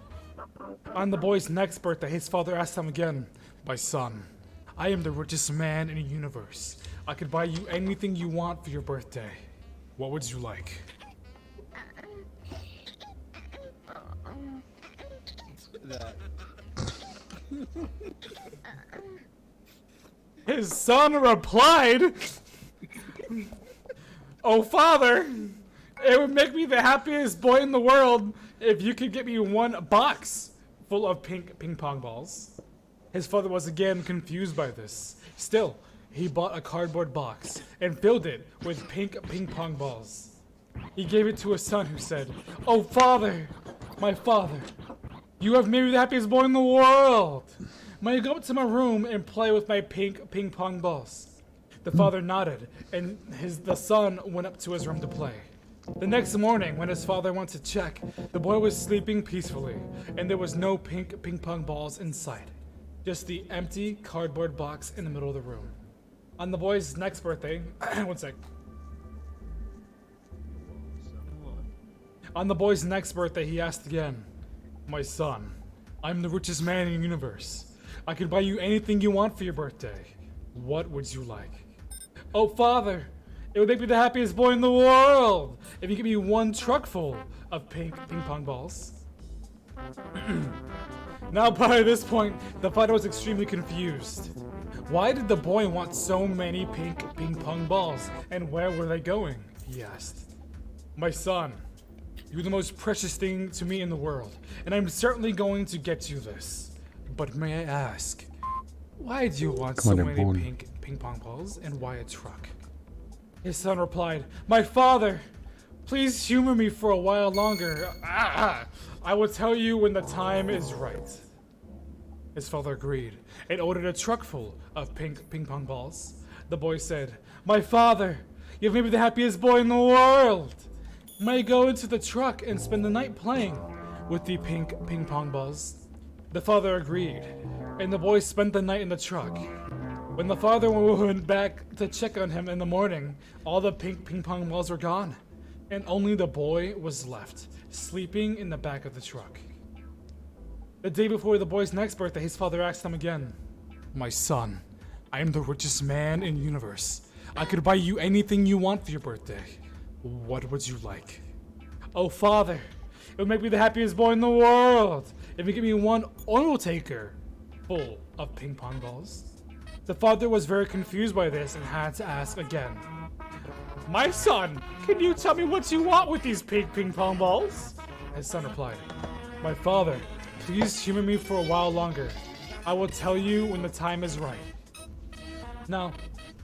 On the boy's next birthday, his father asked him again, "My son, I am the richest man in the universe. I could buy you anything you want for your birthday. What would you like?" His son replied, "Oh, father, it would make me the happiest boy in the world if you could get me one box full of pink ping pong balls." His father was again confused by this. Still, he bought a cardboard box and filled it with pink ping pong balls. He gave it to his son, who said, "Oh, father, my father, you have made me the happiest boy in the world. May I go up to my room and play with my pink ping pong balls?" The father nodded, and the son went up to his room to play. The next morning, when his father went to check, the boy was sleeping peacefully, and there was no pink ping pong balls in sight. Just the empty cardboard box in the middle of the room. On the boy's next birthday, one sec. On the boy's next birthday, he asked again, "My son, I'm the richest man in the universe. I could buy you anything you want for your birthday. What would you like?" "Oh, father, it would make me the happiest boy in the world if you give me one truck full of pink ping pong balls." Now, by this point, the father was extremely confused. Why did the boy want so many pink ping pong balls, and where were they going? He asked. "My son, you're the most precious thing to me in the world, and I'm certainly going to get you this. But may I ask, why do you want so many pink ping pong balls, and why a truck?" His son replied, "My father, please humor me for a while longer. I will tell you when the time is right." His father agreed and ordered a truck full of pink ping pong balls. The boy said, "My father, you've made me the happiest boy in the world. May I go into the truck and spend the night playing with the pink ping pong balls?" The father agreed, and the boy spent the night in the truck. When the father went back to check on him in the morning, all the pink ping pong balls were gone, and only the boy was left, sleeping in the back of the truck. The day before the boy's next birthday, his father asked him again, "My son, I am the richest man in the universe. I could buy you anything you want for your birthday. What would you like?" "Oh, father, it would make me the happiest boy in the world if you give me one oil tanker full of ping pong balls." The father was very confused by this and had to ask again, "My son, can you tell me what you want with these pink ping pong balls?" His son replied, "My father, please humor me for a while longer. I will tell you when the time is right." Now,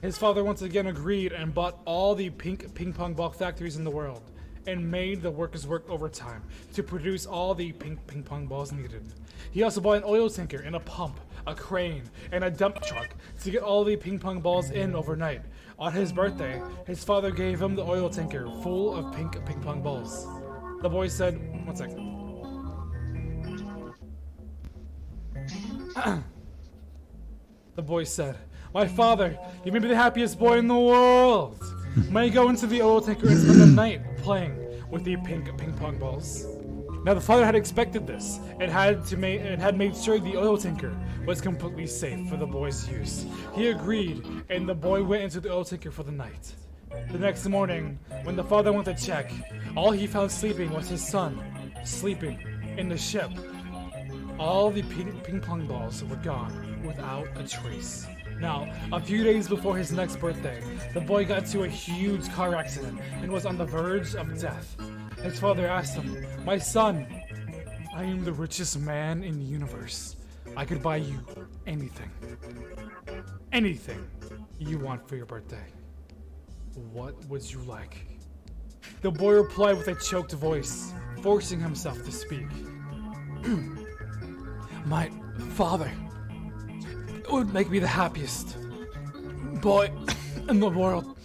his father once again agreed and bought all the pink ping pong ball factories in the world and made the workers work overtime to produce all the pink ping pong balls needed. He also bought an oil tanker and a pump, a crane, and a dump truck to get all the ping pong balls in overnight. On his birthday, his father gave him the oil tanker full of pink ping pong balls. The boy said, one second. The boy said, "My father, you may be the happiest boy in the world. May go into the oil tanker and spend the night playing with the pink ping pong balls." Now the father had expected this and had made sure the oil tanker was completely safe for the boy's use. He agreed, and the boy went into the oil tanker for the night. The next morning, when the father went to check, all he found sleeping was his son, sleeping in the ship. All the ping pong balls were gone without a trace. Now, a few days before his next birthday, the boy got into a huge car accident and was on the verge of death. His father asked him, "My son, I am the richest man in the universe. I could buy you anything. Anything you want for your birthday. What would you like?" The boy replied with a choked voice, forcing himself to speak. "My father, it would make me the happiest boy in the world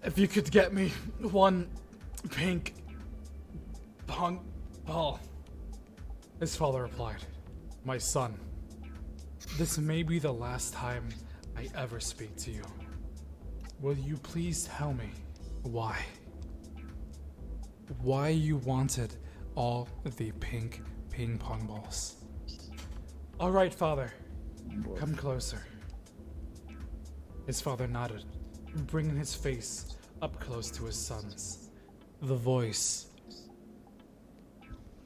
if you could get me one pink pong ball." His father replied, "My son, this may be the last time I ever speak to you. Will you please tell me why? Why you wanted all the pink ping pong balls?" "All right, father. Come closer." His father nodded, bringing his face up close to his son's. The voice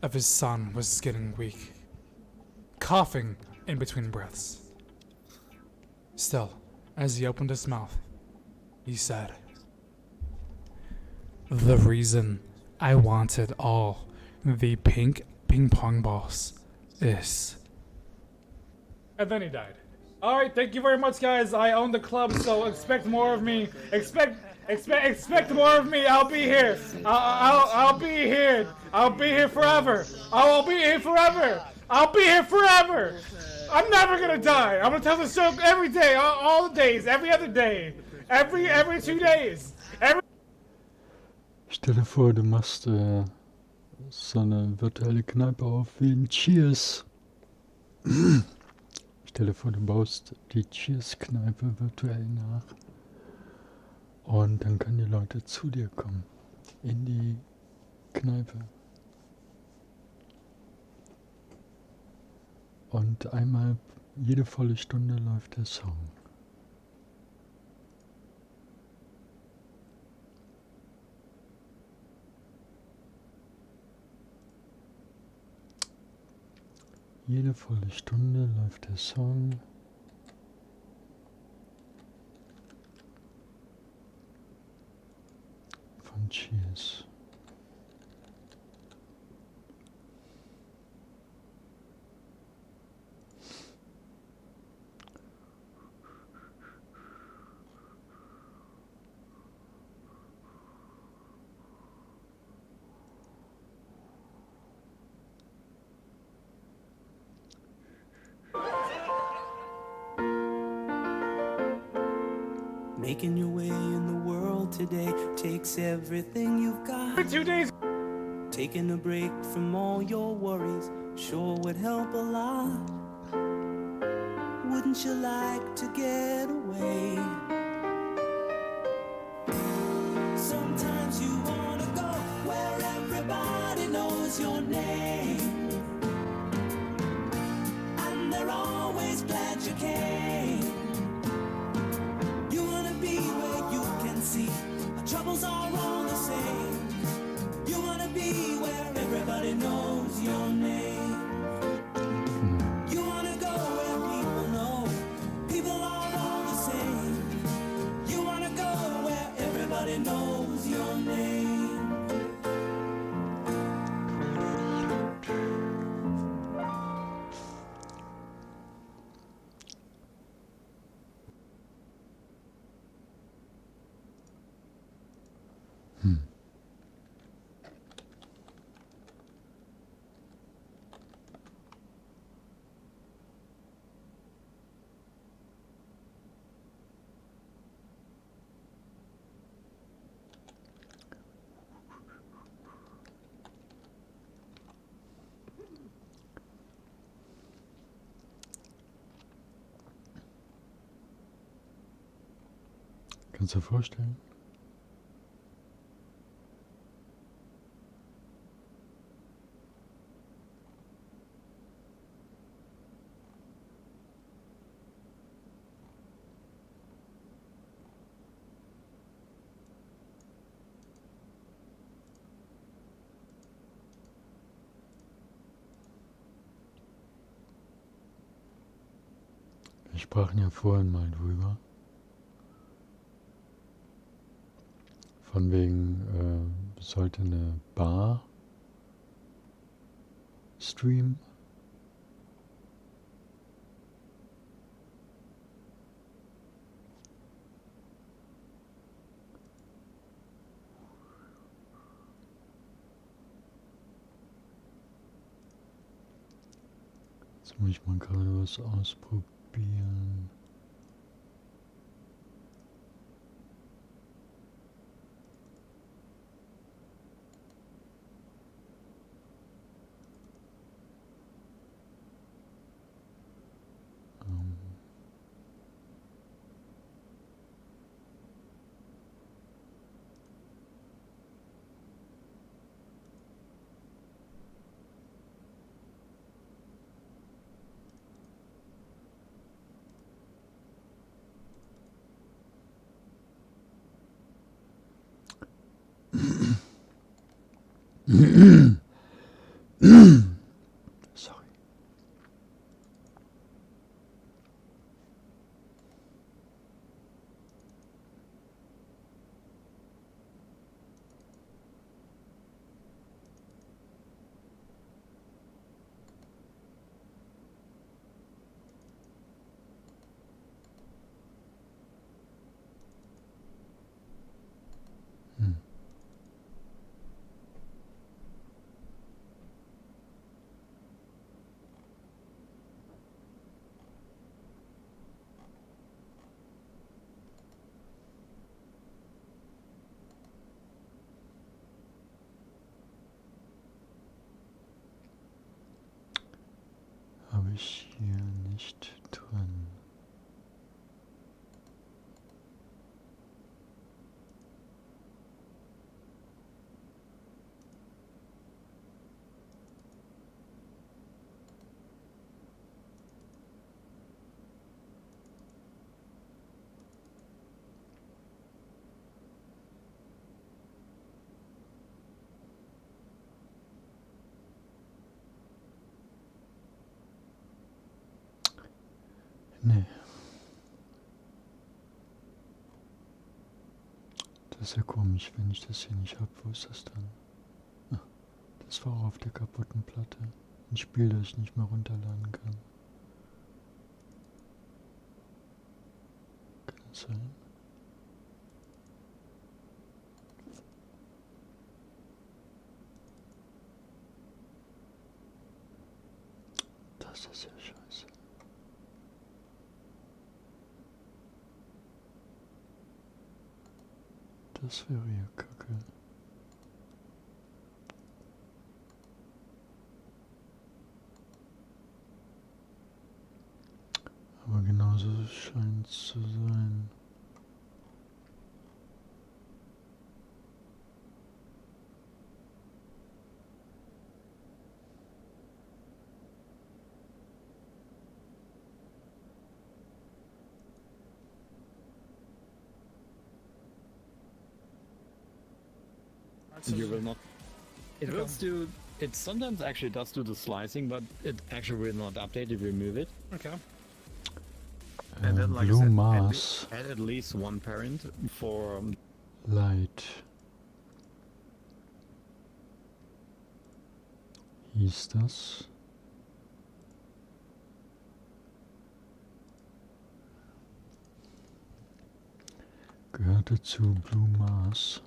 of his son was getting weak, coughing in between breaths. Still, as he opened his mouth, he said, "The reason I wanted all the pink ping pong balls is..." And then he died. Alright, thank you very much, guys. I own the club, so expect more of me. Expect more of me. I'll be here. I'll be here. I'll be here forever. I'll be here forever. I'll be here forever. I'm never gonna die. I'm gonna tell this joke every day, all the days, every other day, every 2 days. Stell dir vor, du machst so eine virtuelle Kneipe auf wie ein Cheers. Stell dir vor, du baust die Cheers-Kneipe virtuell nach. Und dann können die Leute zu dir kommen. In die Kneipe. Und einmal jede volle Stunde läuft der Song. Jede volle Stunde läuft der Song. Von Cheers. Making your way in the world today takes everything you've got. 2 days. Taking a break from all your worries sure would help a lot. Wouldn't you like to get away? Sometimes you wanna go where everybody knows your name, and they're always glad you came. You wanna be where you can see our troubles are all the same. You wanna be where everybody knows your name. You wanna go where people know people are all the same. You wanna go where everybody knows your name. Kannst du dir vorstellen? Wir sprachen ja vorhin mal drüber. Von wegen, sollte eine Bar streamen. Jetzt muss ich mal gerade was ausprobieren. Sorry. Habe ich hier nicht drin. Nee. Das ist ja komisch, wenn ich das hier nicht habe. Wo ist das dann? Ah, das war auch auf der kaputten Platte. Ein Spiel, das ich nicht mehr runterladen kann. Kann das sein? Das ist ja scheiße. Das wäre ja kacke. Aber genauso scheint es zu sein. You will not. It Okay. will do. It sometimes actually does do the slicing, but it actually will not update if you move it. Okay. And then, like I Blue said, Mars add at least one parent for. Light. Hieß das? Gehörte zu Blue Mars.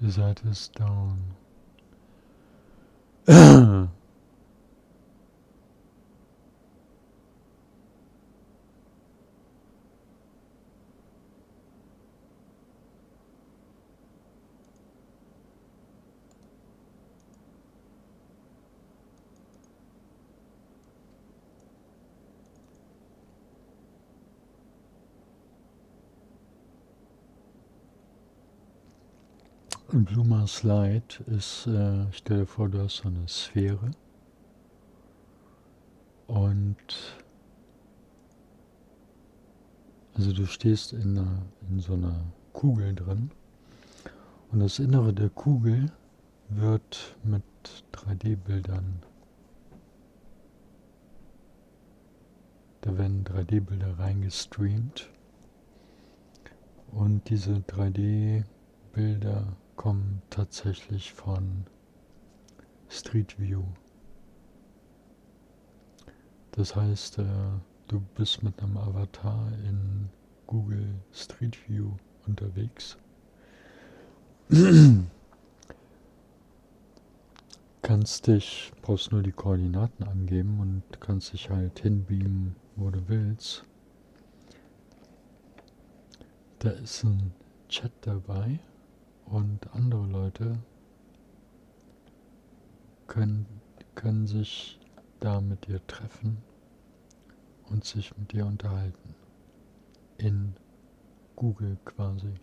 Die Seite ist down. Ein Bluma Slide ist, stell dir vor, du hast so eine Sphäre und also du stehst in so einer Kugel drin und das Innere der Kugel wird mit 3D-Bildern, da werden 3D-Bilder reingestreamt und diese 3D-Bilder kommen tatsächlich von Street View. Das heißt, du bist mit einem Avatar in Google Street View unterwegs. Brauchst nur die Koordinaten angeben und kannst dich halt hinbeamen, wo du willst. Da ist ein Chat dabei und andere Leute können sich da mit dir treffen und sich mit dir unterhalten. In Google quasi.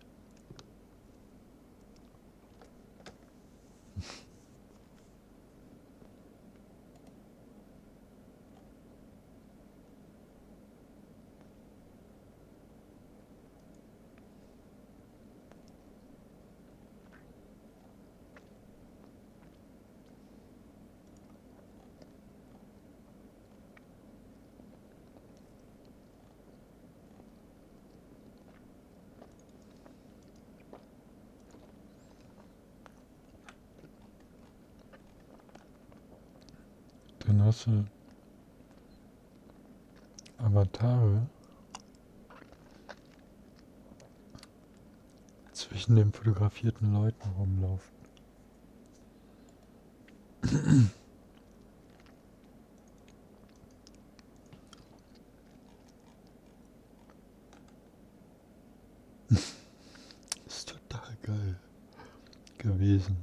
Dann hast du Avatare zwischen den fotografierten Leuten rumlaufen. Ist total geil gewesen.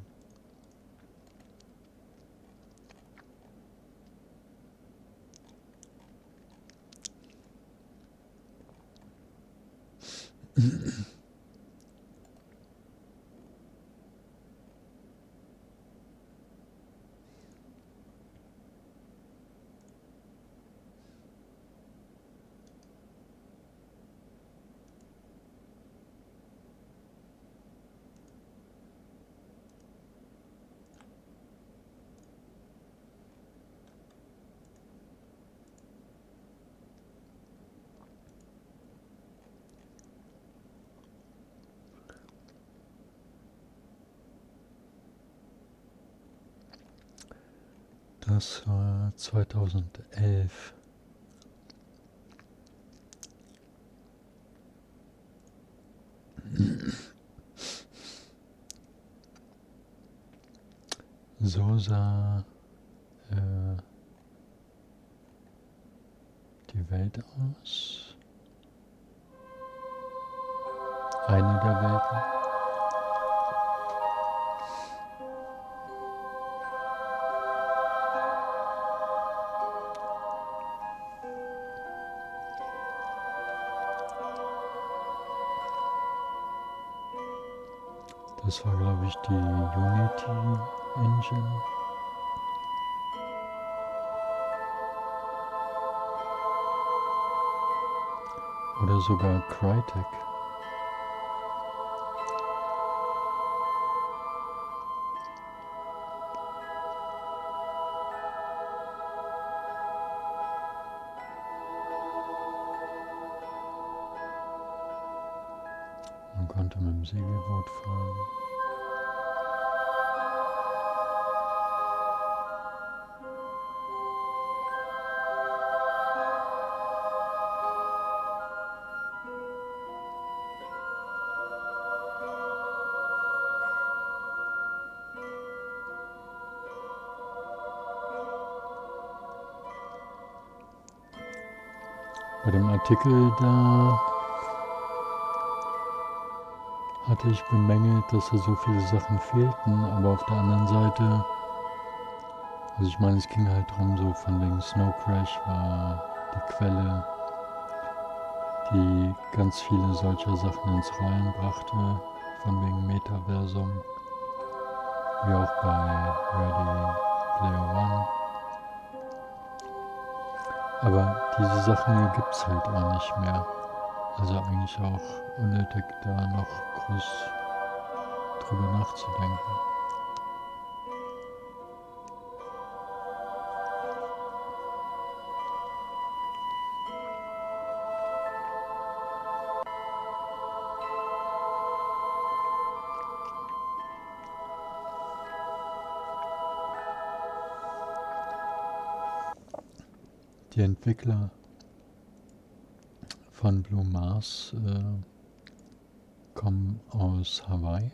Das war 2011. So sah die Welt aus. Eine der Welten. Das war, glaube ich, die Unity Engine. Oder sogar Crytek. Man konnte mit dem Segelboot fahren. Bei dem Artikel da hatte ich bemängelt, dass da so viele Sachen fehlten, aber auf der anderen Seite, also ich meine, es ging halt darum, so von wegen Snow Crash war die Quelle, die ganz viele solcher Sachen ins Rollen brachte, von wegen Metaversum. wie auch bei Ready Player One. Aber diese Sachen hier gibt es halt auch nicht mehr. Also eigentlich auch unnötig, da noch groß drüber nachzudenken. Die Entwickler von Blue Mars kommen aus Hawaii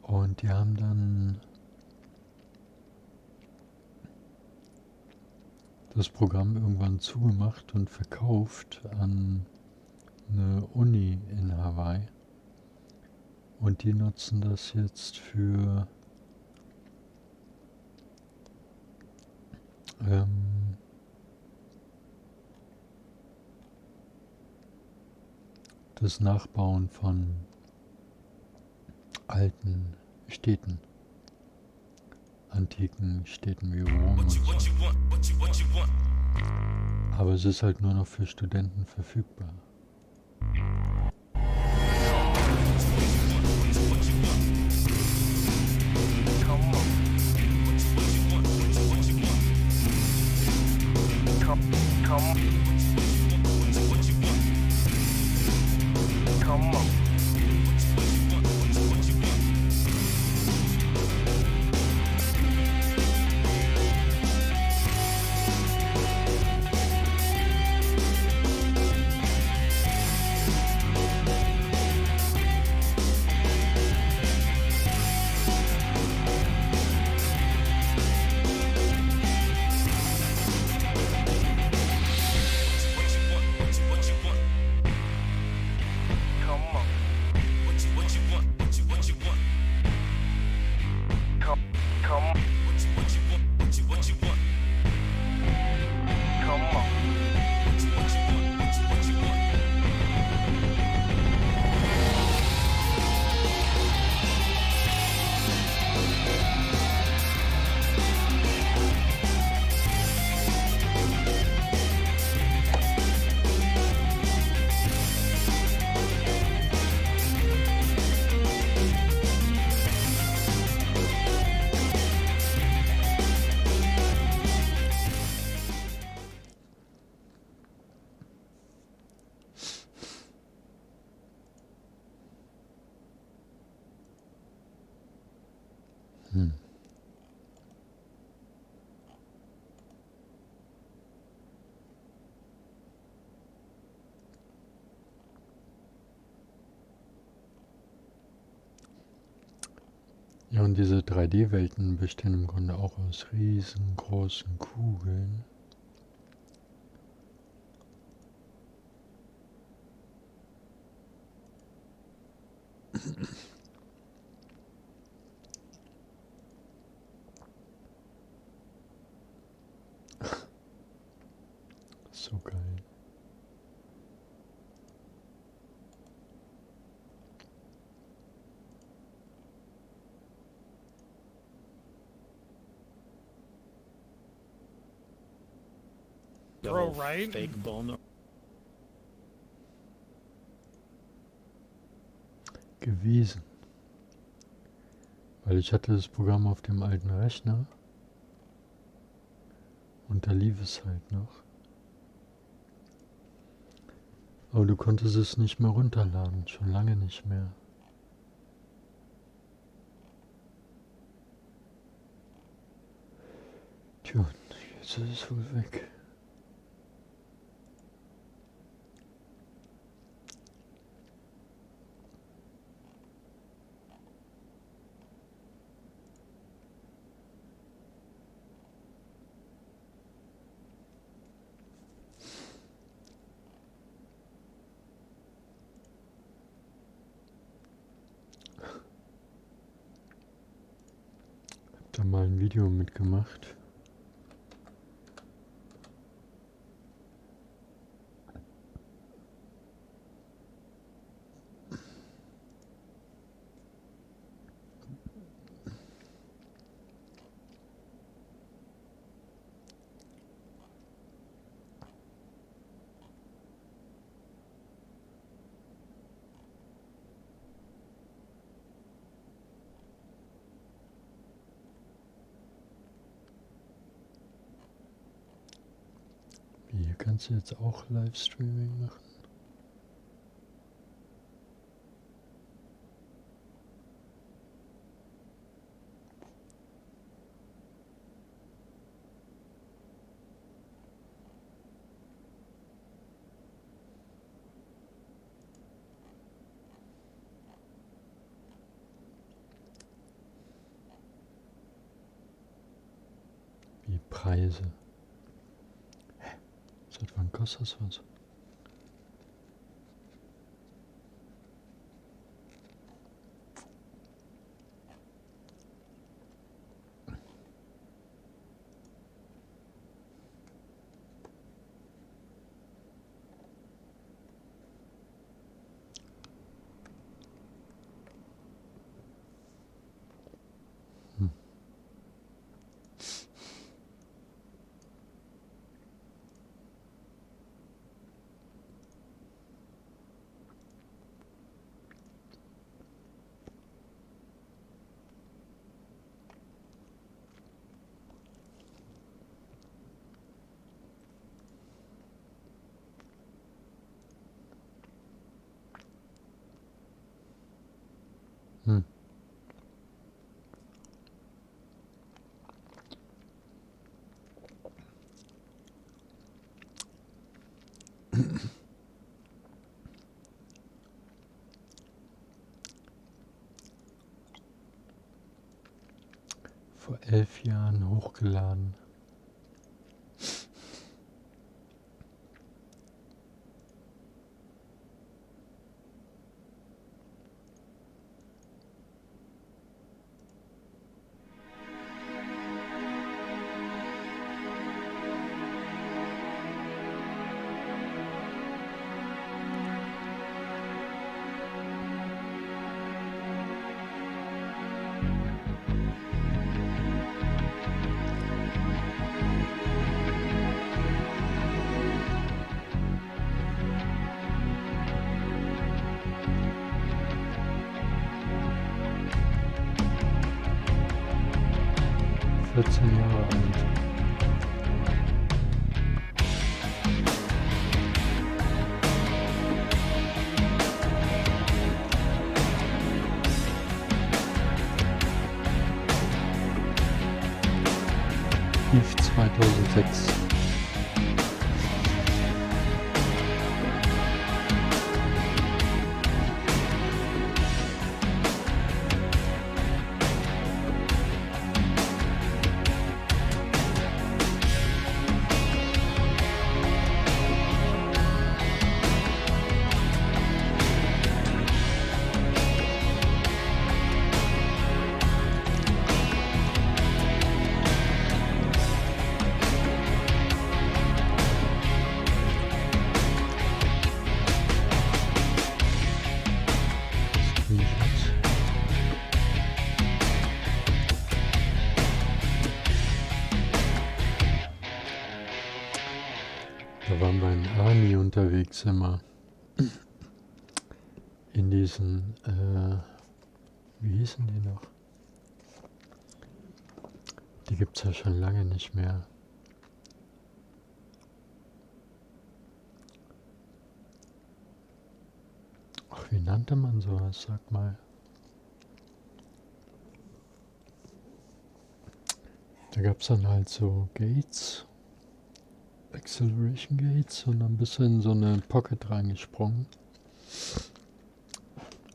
und die haben dann das Programm irgendwann zugemacht und verkauft an eine Uni in Hawaii und die nutzen das jetzt für das Nachbauen von alten Städten, antiken Städten wie Rom und so. Aber es ist halt nur noch für Studenten verfügbar. Ja, und diese 3D-Welten bestehen im Grunde auch aus riesengroßen Kugeln. So geil. Bro, right? Fake bone. Gewesen. Weil ich hatte das Programm auf dem alten Rechner und da lief es halt noch. Aber du konntest es nicht mehr runterladen, schon lange nicht mehr. Tja, jetzt ist es wohl weg. Hab da mal ein Video mitgemacht. kannst du jetzt auch Livestreaming machen. Wie Preise. Hä? Seit wann kostet das was? Hm. Vor 11 Jahren hochgeladen. Jahre alt. Lief 2006. Da waren wir in Army unterwegs immer. In diesen, wie hießen die noch? Die gibt's ja schon lange nicht mehr. Ach, wie nannte man sowas, sag mal. Da gab's dann halt so Gates. Acceleration Gates und dann bist du in so eine Pocket reingesprungen.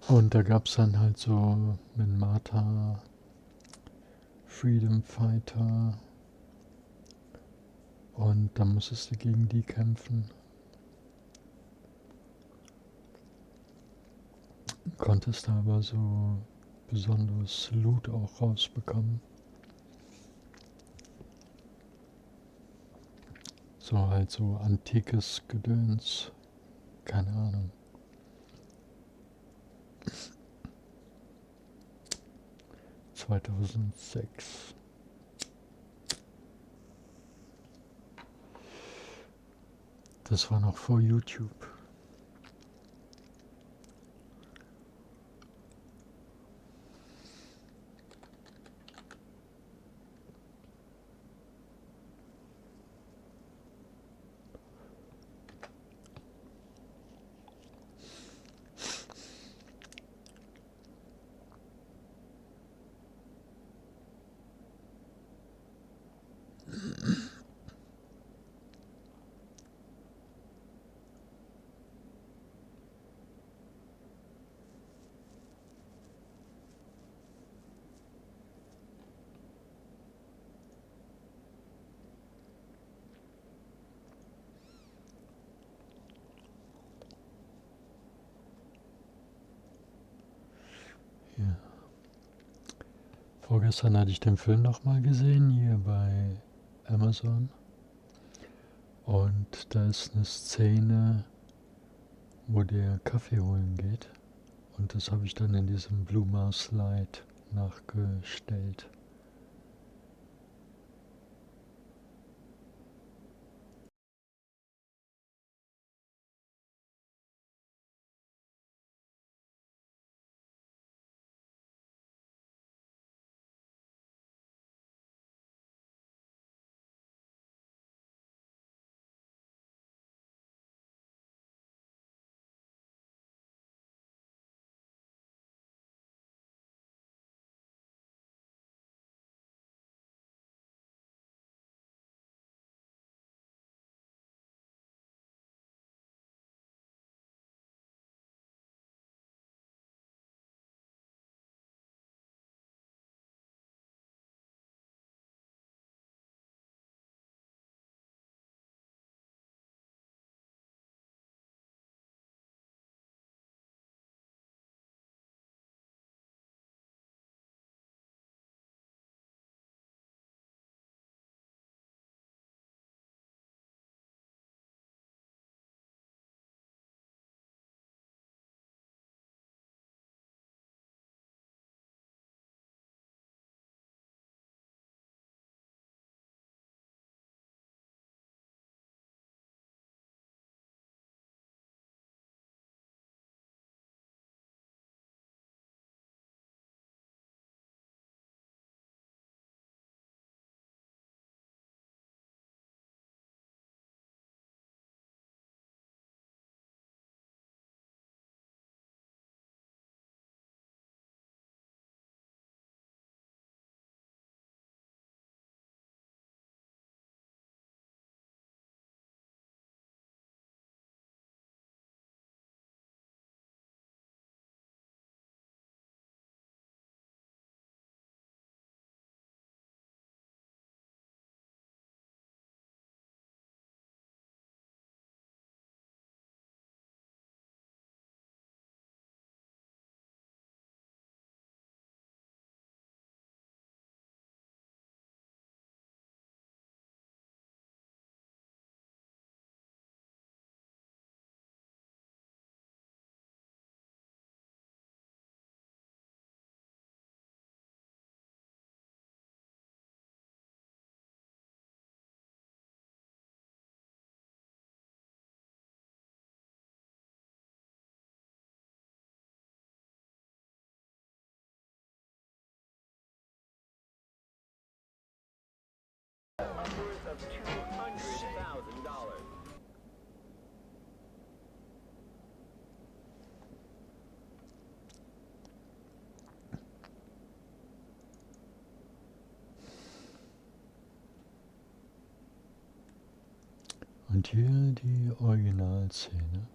Und da gab es dann halt so mit Martha, Freedom Fighter und dann musstest du gegen die kämpfen. Konntest da aber so besonderes Loot auch rausbekommen. So halt so antikes Gedöns. Keine Ahnung. ...2006. Das war noch vor YouTube. Vorgestern hatte ich den Film nochmal gesehen, hier bei Amazon. Und da ist eine Szene, wo der Kaffee holen geht. Und das habe ich dann in diesem Blue Mars Light nachgestellt. Upwards of $200,000. Und hier die Originalszene.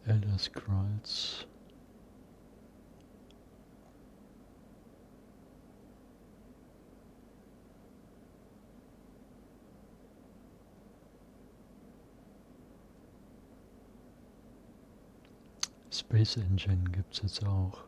Elder Scrolls. Space Engine gibt's jetzt auch.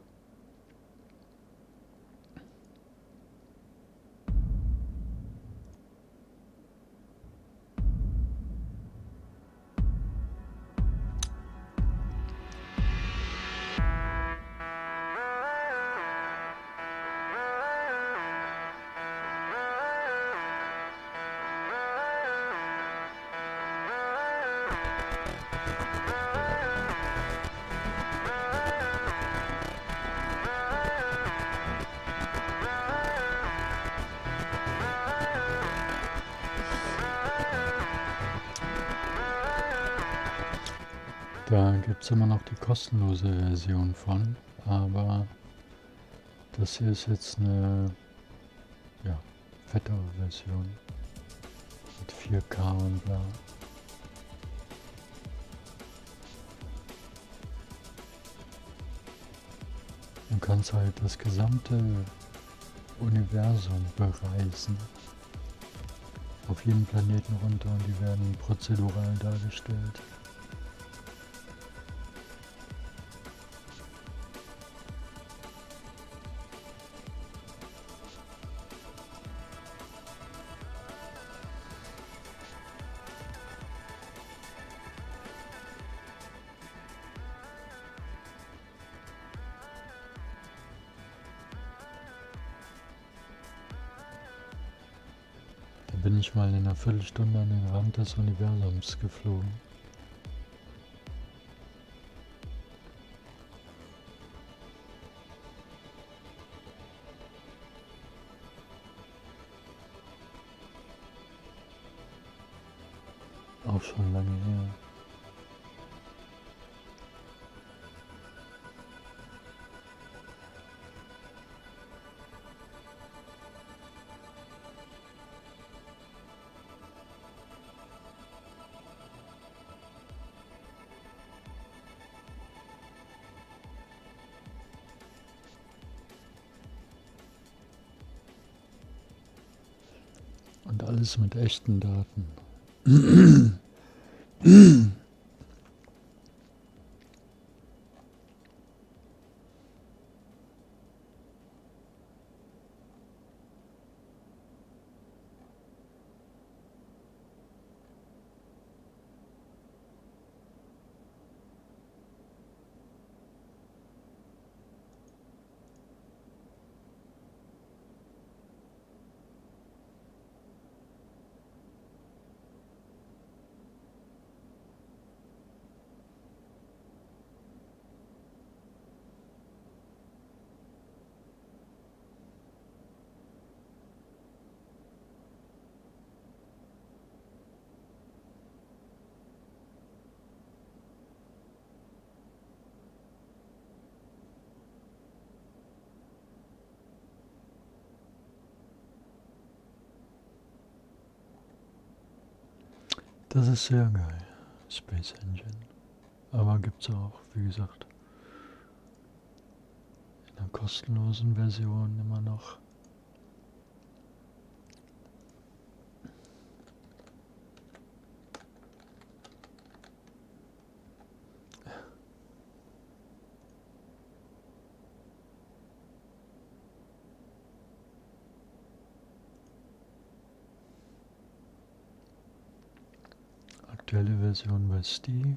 Da gibt es immer noch die kostenlose Version von, aber das hier ist jetzt eine fettere Version mit 4K und bla. Du kannst halt das gesamte Universum bereisen. Auf jeden Planeten runter und die werden prozedural dargestellt. Bin ich mal in einer Viertelstunde an den Rand des Universums geflogen. Auch schon lange her. Und alles mit echten Daten. Das ist sehr geil, Space Engine. Aber gibt's auch, wie gesagt, in der kostenlosen Version immer noch. Aktuelle Version bei Steve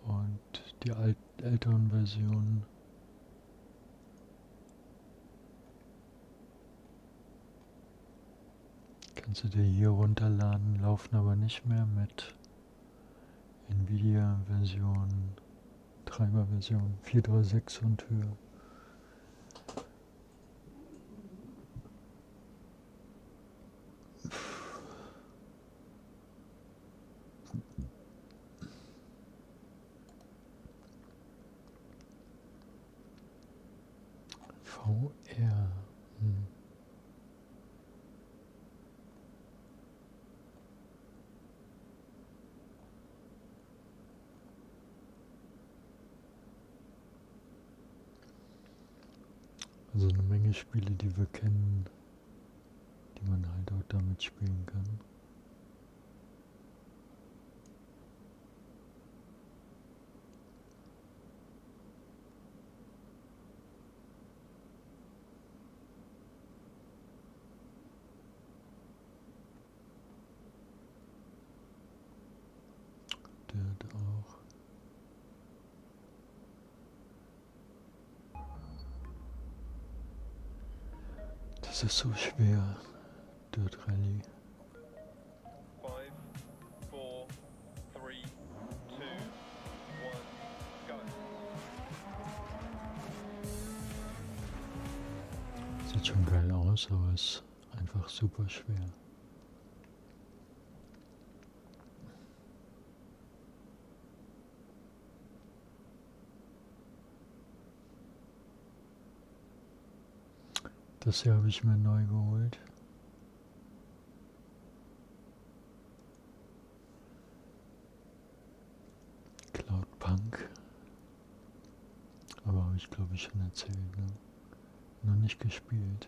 und die älteren Versionen kannst du dir hier runterladen, laufen aber nicht mehr mit Nvidia Version, Treiberversion 436 und höher. VR. einige Spiele, die wir kennen, die man halt auch damit spielen kann. Dirt auch. Das ist so schwer, Dirt Rally. 5, 4, 3, 2, 1, go. Sieht schon geil aus, aber ist einfach super schwer. Das hier habe ich mir neu geholt. Cloudpunk. Aber habe ich glaube ich schon erzählt, ne? Noch nicht gespielt.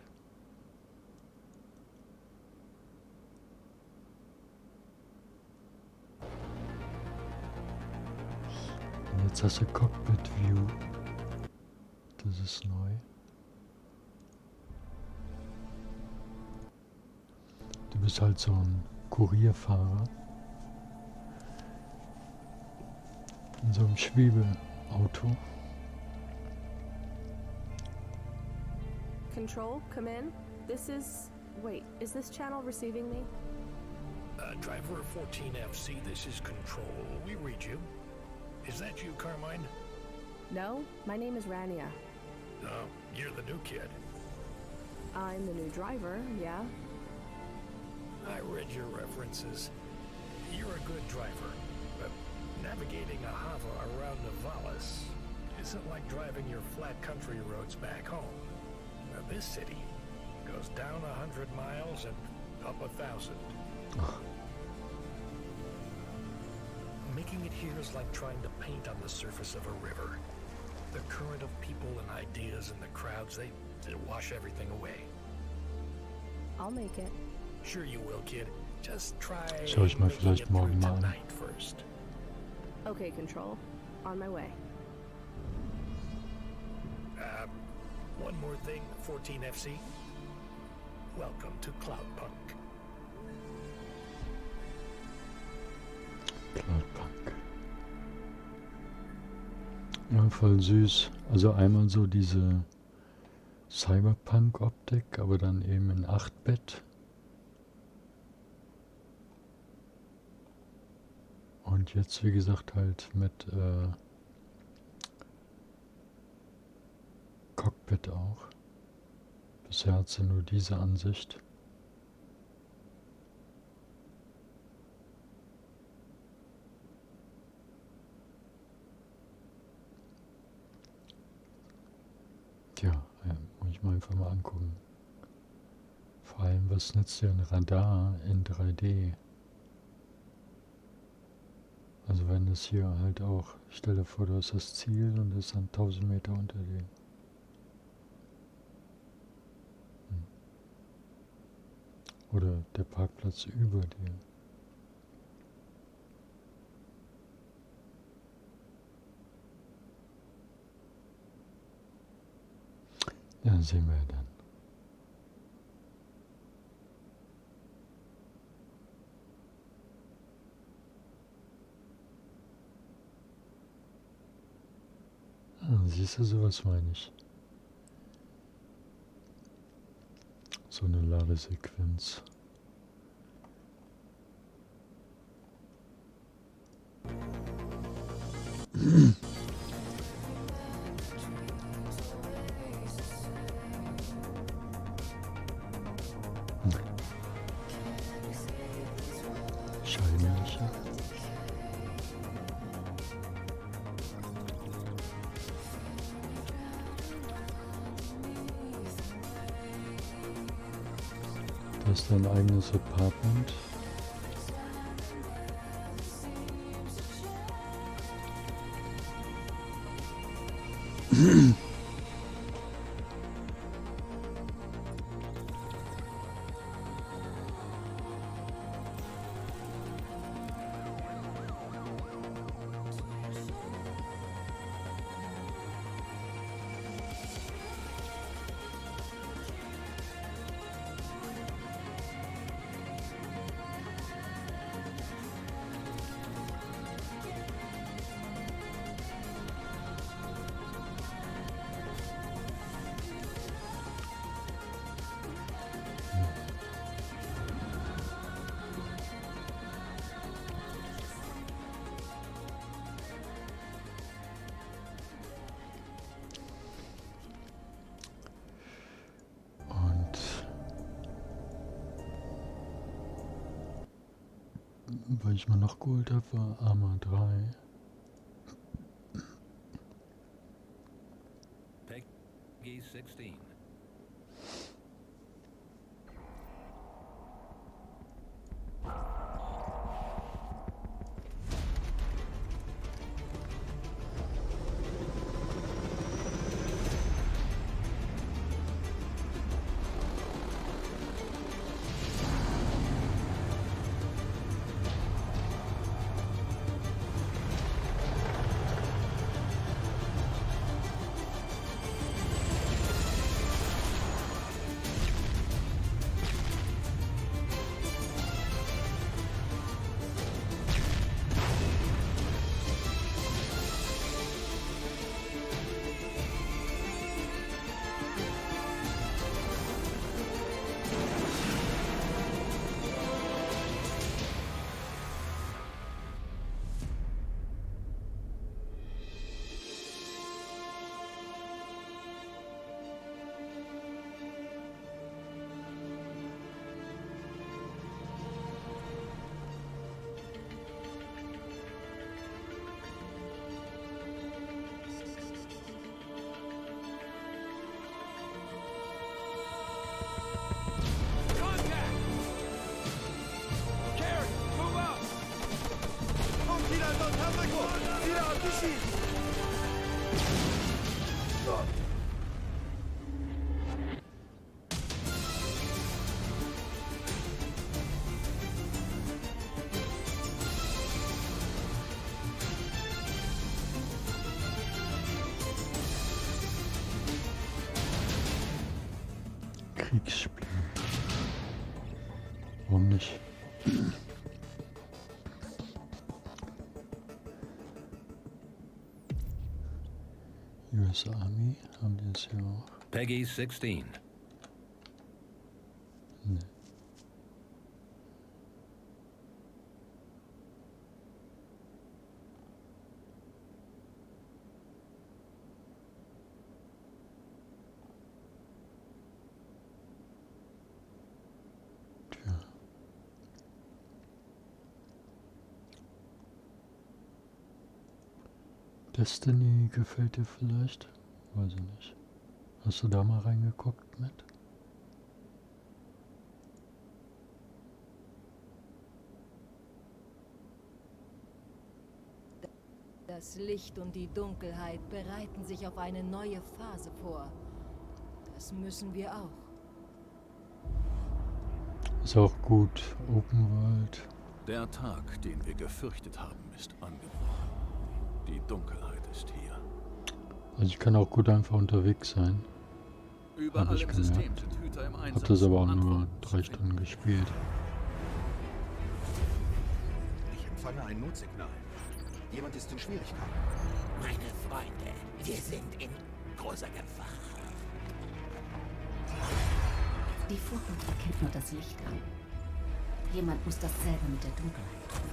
Und jetzt hast du Cockpit View. Das ist neu. Du bist halt so ein Kurierfahrer in so einem Schwebeauto. Control, come in. This is... Wait, is this channel receiving me? Driver 14FC, this is Control. We read you. Is that you, Carmine? No, my name is Rania. Oh, you're the new kid. I'm the new driver, yeah. I read your references. You're a good driver, but navigating a Hava around Navalis isn't like driving your flat country roads back home. Now, this city goes down 100 miles and up 1,000. Making it here is like trying to paint on the surface of a river. The current of people and ideas and the crowds, they wash everything away. I'll make it. Sure you will, kid. Just try Schau ich mal making vielleicht it morgen through mal an. tonight first. Okay, Control. On my way. One more thing, 14FC. Welcome to Cloudpunk. Cloudpunk. Ja, voll süß. Also einmal so diese Cyberpunk-Optik, aber dann eben in 8-Bit. Und jetzt, wie gesagt, halt mit Cockpit auch. Bisher hat sie nur diese Ansicht. Tja, ja, muss ich mal einfach mal angucken. Vor allem, was nützt dir ein Radar in 3D? Also wenn das hier halt auch, stell dir vor, du hast das Ziel und es ist dann 1000 Meter unter dir. Oder der Parkplatz über dir. Ja, sehen wir ja dann. Siehst du, sowas meine ich. So eine Ladesequenz. Scheinlicher. Das ist dein eigenes Apartment. Was ich mir noch geholt habe, war Arma 3. Peggy 16. Kriegsspiel. Warum nicht? US Army haben die es ja auch. Peggy 16. Nee. Destiny gefällt dir vielleicht? Weiß ich nicht. Hast du da mal reingeguckt mit? Das Licht und die Dunkelheit bereiten sich auf eine neue Phase vor. Das müssen wir auch. Ist auch gut. Open World. Der Tag, den wir gefürchtet haben, ist angebrochen. Die Dunkelheit ist hier. Also ich kann auch gut einfach unterwegs sein. Überall Habe ich im System gemerkt. sind Hüter im Einsatz. Hab das aber auch um nur Antworten 3 Stunden gespielt. Ich empfange ein Notsignal. Jemand ist in Schwierigkeiten. Meine Freunde, wir sind in großer Gefahr. Die Vorhut erkennt nur das Licht an. Jemand muss dasselbe mit der Dunkelheit tun.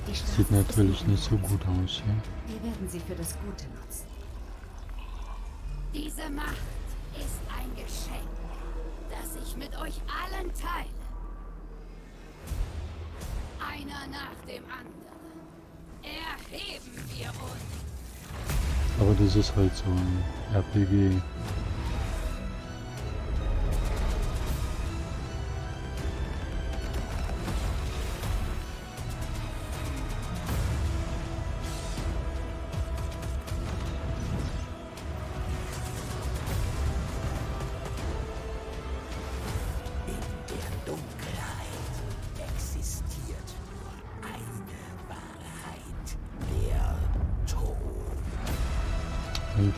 Die Straße Sieht natürlich nicht so gut aus hier. Wir werden sie für das Gute nutzen. Diese Macht ist ein Geschenk, das ich mit euch allen teile. Einer nach dem anderen. Erheben wir uns. Aber das ist halt so ein RPG.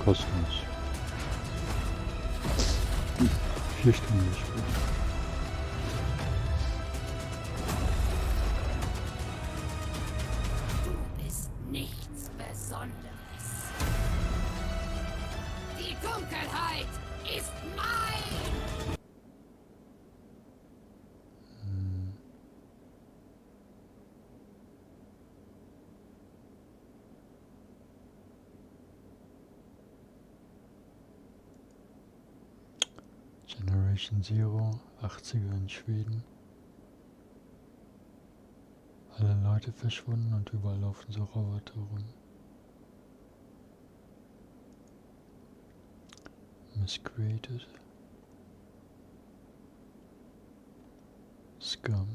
Kostenlos. 4 Stunden gespielt. Du bist nichts Besonderes. Die Dunkelheit ist mein! Generation Zero, 80er in Schweden. Alle Leute verschwunden und überall laufen so Roboter rum. Miscreated. Scum.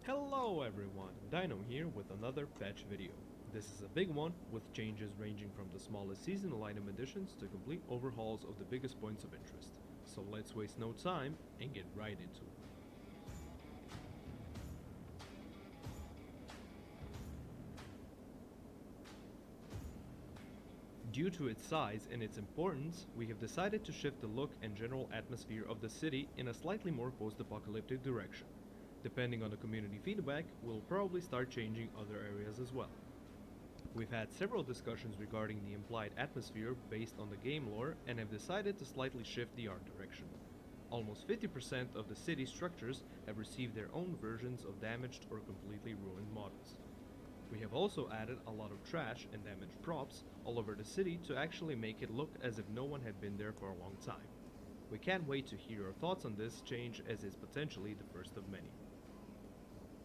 Hello everyone, Dino here with another patch video. This is a big one with changes ranging from the smallest seasonal item additions to complete overhauls of the biggest points of interest. So let's waste no time and get right into it. Due to its size and its importance, we have decided to shift the look and general atmosphere of the city in a slightly more post-apocalyptic direction. Depending on the community feedback, we'll probably start changing other areas as well. We've had several discussions regarding the implied atmosphere based on the game lore and have decided to slightly shift the art direction. Almost 50% of the city structures have received their own versions of damaged or completely ruined models. We have also added a lot of trash and damaged props all over the city to actually make it look as if no one had been there for a long time. We can't wait to hear your thoughts on this change, as it's potentially the first of many.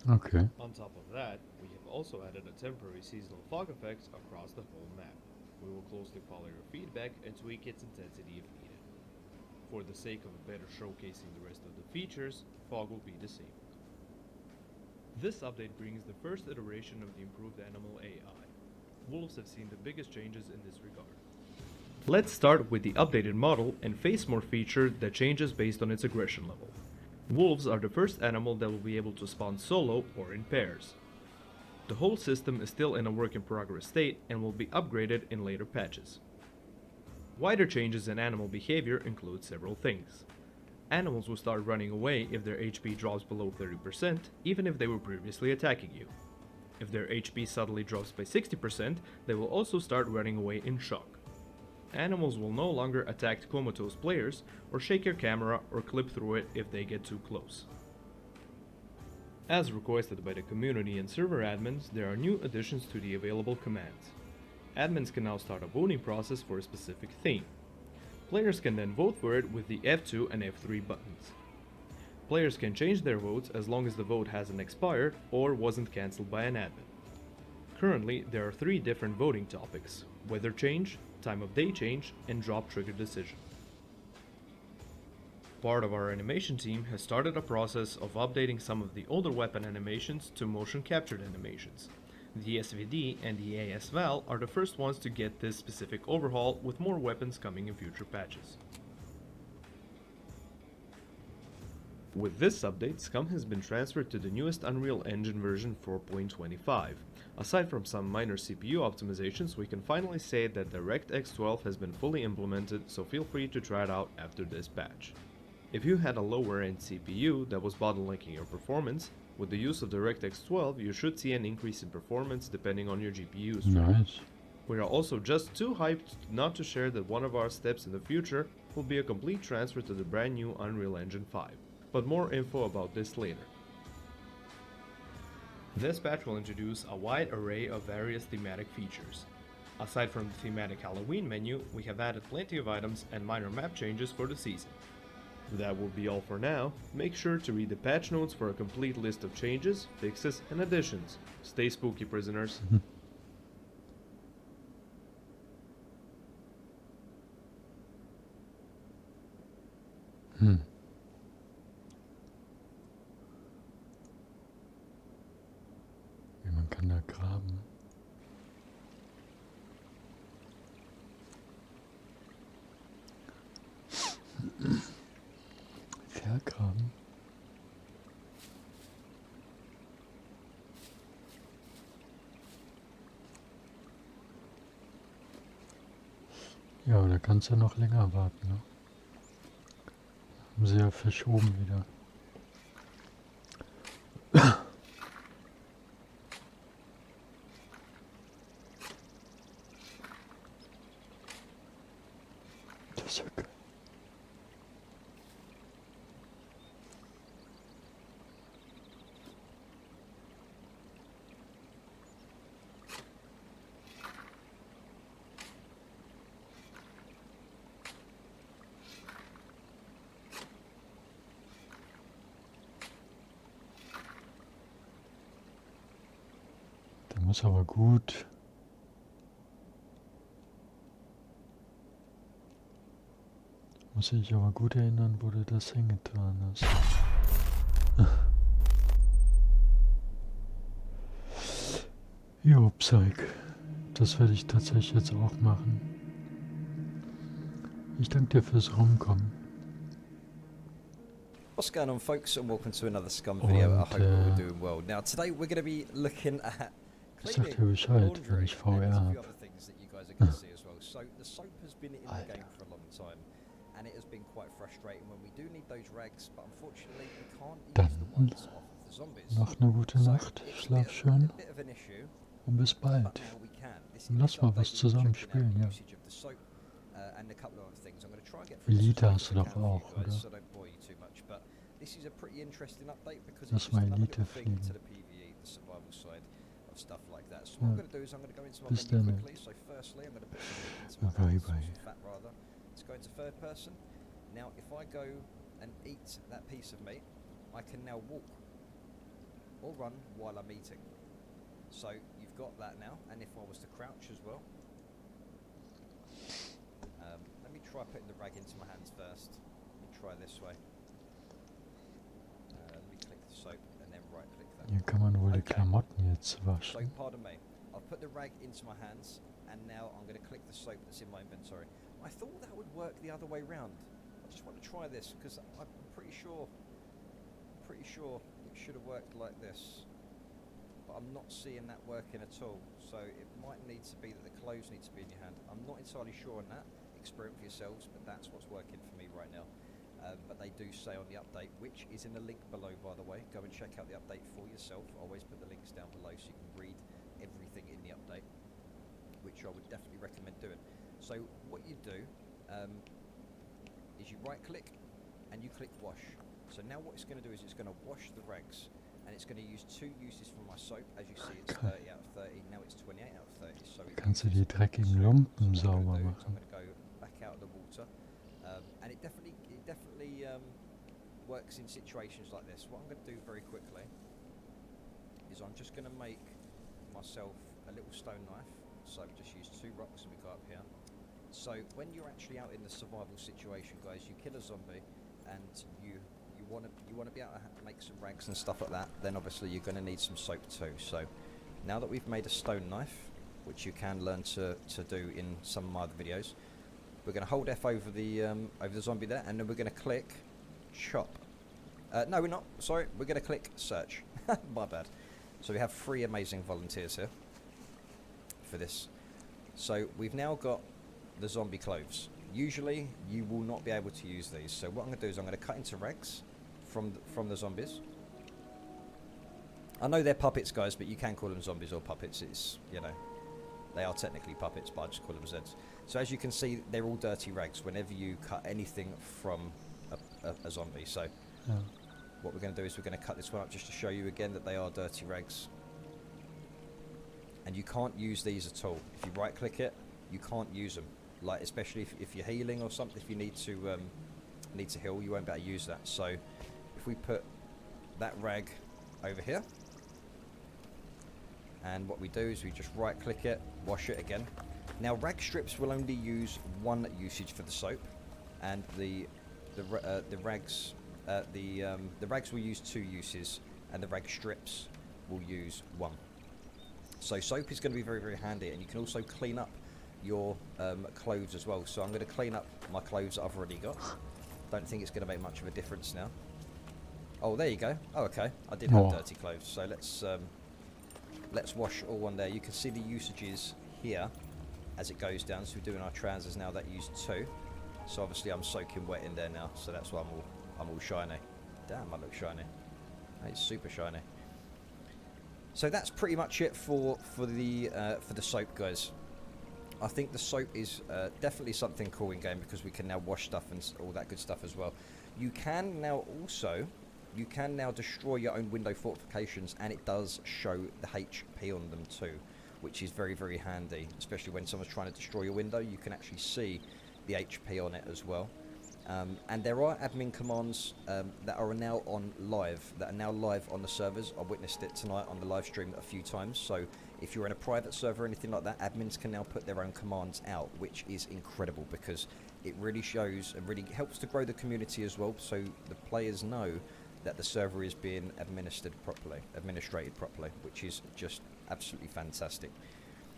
Okay. On top of that, we have also added a temporary seasonal fog effect across the whole map. We will closely follow your feedback and tweak its intensity if needed. For the sake of a better showcasing the rest of the features, fog will be disabled. This update brings the first iteration of the improved animal AI. Wolves have seen the biggest changes in this regard. Let's start with the updated model and face more feature that changes based on its aggression level. Wolves are the first animal that will be able to spawn solo or in pairs. The whole system is still in a work in progress state and will be upgraded in later patches. Wider changes in animal behavior include several things. Animals will start running away if their HP drops below 30%, even if they were previously attacking you. If their HP suddenly drops by 60%, they will also start running away in shock. Animals will no longer attack comatose players or shake your camera or clip through it if they get too close. As requested by the community and server admins, there are new additions to the available commands. Admins can now start a voting process for a specific theme. Players can then vote for it with the F2 and F3 buttons. Players can change their votes as long as the vote hasn't expired or wasn't cancelled by an admin. Currently, there are 3 different voting topics: weather change, time of day change, and drop trigger decision. Part of our animation team has started a process of updating some of the older weapon animations to motion captured animations. The SVD and the ASVAL are the first ones to get this specific overhaul, with more weapons coming in future patches. With this update, Scum has been transferred to the newest Unreal Engine version 4.25. Aside from some minor CPU optimizations, we can finally say that DirectX 12 has been fully implemented, so feel free to try it out after this patch. If you had a lower end CPU that was bottlenecking your performance, with the use of DirectX 12 you should see an increase in performance depending on your GPU strength. Nice. We are also just too hyped not to share that one of our steps in the future will be a complete transfer to the brand new Unreal Engine 5, but more info about this later. This patch will introduce a wide array of various thematic features. Aside from the thematic Halloween menu, we have added plenty of items and minor map changes for the season. That will be all for now. Make sure to read the patch notes for a complete list of changes, fixes, and additions. Stay spooky, prisoners. Wie, man kann da graben. Vergraben. Ja, da kannst du noch länger warten, ne? Haben sie ja verschoben wieder. Das ist ja geil. muss aber gut. Muss ich aber gut erinnern, wo du das hingetan hast. Jo, Psych. Das werde ich tatsächlich jetzt auch machen. Ich danke dir fürs Rumkommen. What's going on, folks, and welcome to another Scum video. I hope that we're doing well. Now, today we're going to be looking at Sag dir Bescheid, wenn ich VR habe. things that you guys are going to see as well. So the soap has been in the game for a long time, and it has been quite frustrating when we do need those rags, but unfortunately we can't use the ones off of the zombies. Noch eine gute Nacht, schlaf schön und bis bald. Lass mal was zusammen spielen, ja. Elite hast du doch auch, oder? This is a pretty interesting update because Lass it's mal just another Elite little thing fliegen. to the PvE, the survival side of stuff like that. So what I'm going to do is I'm going to go into my Bis menu dann. quickly. So firstly, I'm going to put some into my hands, some fat rather. Let's go into third person. Now, if I go and eat that piece of meat, I can now walk or run while I'm eating. So you've got that now, and if I was to crouch as well. Let me try putting the rag into my hands first. Let me try this way. Let me click the soap and then right click that. Hier kann man wohl die Klamotten jetzt So waschen. pardon me. I've put the rag into my hands and now I'm going to click the soap that's in my inventory. I thought that would work the other way round. I just want to try this because I'm pretty sure it should have worked like this. But I'm not seeing that working at all. So it might need to be that the clothes need to be in your hand. I'm not entirely sure on that. Experiment for yourselves, but that's what's working for me right now. But they do say on the update, which is in the link below, by the way. Go and check out the update for yourself. I always put the links down below so you can read everything in the update, which I would definitely recommend doing. So what you do is you right click and you click wash. So now what it's going to do is it's going to wash the rags, and it's going to use 2 uses for my soap. As you see, it's 30 out of 30. Now it's 28 out of 30. So Kannst du die dreckigen Lumpen sauber I'm machen. going to go back out of the water, and it definitely works in situations like this. What I'm going to do very quickly is I'm just going to make myself a little stone knife. So we just use 2 rocks and we go up here. So when you're actually out in the survival situation, guys, you kill a zombie and you want to be able to make some rags and stuff like that, then obviously you're going to need some soap too. So now that we've made a stone knife, which you can learn to do in some of my other videos, we're going to hold F over the zombie there, and then we're going to click chop. No, we're not. Sorry, we're going to click search. My bad. So we have 3 amazing volunteers here for this. So we've now got the zombie clothes. Usually you will not be able to use these. So what I'm going to do is I'm going to cut into rags from the zombies. I know they're puppets, guys, but you can call them zombies or puppets. It's, you know, they are technically puppets, but I just call them Zeds. So as you can see, they're all dirty rags whenever you cut anything from a zombie. So what we're going to do is we're going to cut this one up just to show you again that they are dirty rags. And you can't use these at all. If you right click it, you can't use them. Like, especially if you're healing or something, if you need to heal, you won't be able to use that. So if we put that rag over here, and what we do is we just right click it, wash it again. Now rag strips will only use 1 usage for the soap, and the rags will use 2 uses, and the rag strips will use 1. So soap is going to be very, very handy, and you can also clean up your clothes as well. So I'm going to clean up my clothes that I've already got. Don't think it's going to make much of a difference now. Oh, there you go. Oh, okay. I did have dirty clothes, so let's wash all on there. You can see the usages here as it goes down. So we're doing our trousers now, that used 2. So obviously I'm soaking wet in there now, so that's why I'm all shiny. Damn, I look shiny. It's super shiny. So that's pretty much it for the soap, guys. I think the soap is definitely something cool in game because we can now wash stuff and all that good stuff as well. You can now destroy your own window fortifications, and it does show the HP on them too, which is very, very handy, especially when someone's trying to destroy your window. You can actually see the HP on it as well. And there are admin commands that are now on live, on the servers. I witnessed it tonight on the live stream a few times. So if you're in a private server or anything like that, admins can now put their own commands out, which is incredible because it really shows and really helps to grow the community as well. So the players know that the server is being administrated properly, which is just absolutely fantastic.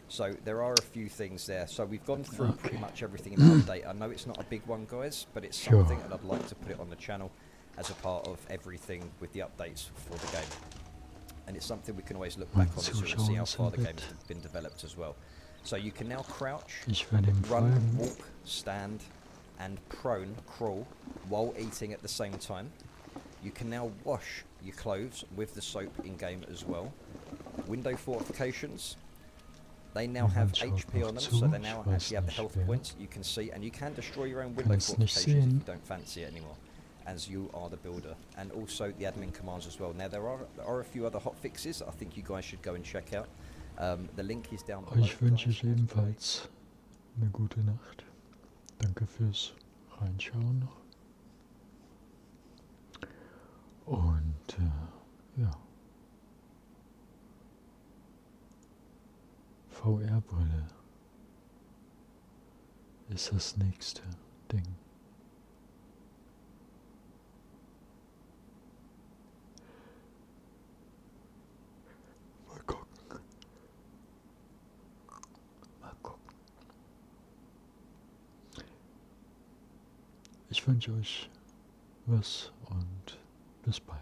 So there are a few things there. So we've gone through pretty much everything in the update. I know it's not a big one, guys, but it's something, and I'd like to put it on the channel as a part of everything with the updates for the game. And it's something we can always look back on as well and see how far the game has been developed as well. So you can now crouch, run, walk, stand, and prone, crawl, while eating at the same time. You can now wash your clothes with the soap in-game as well. Window fortifications. They now have HP on them, so they now actually have the health points you can see, and you can destroy your own window fortifications if you don't fancy it anymore, as you are the builder. And also the admin commands as well. Now there are a few other hot fixes I think you guys should go and check out. The link is down below. Euch wünsche ich ebenfalls eine gute Nacht. Danke fürs Reinschauen. Und ja. VR-Brille ist das nächste Ding. Mal gucken. Ich wünsche euch was und bis bald.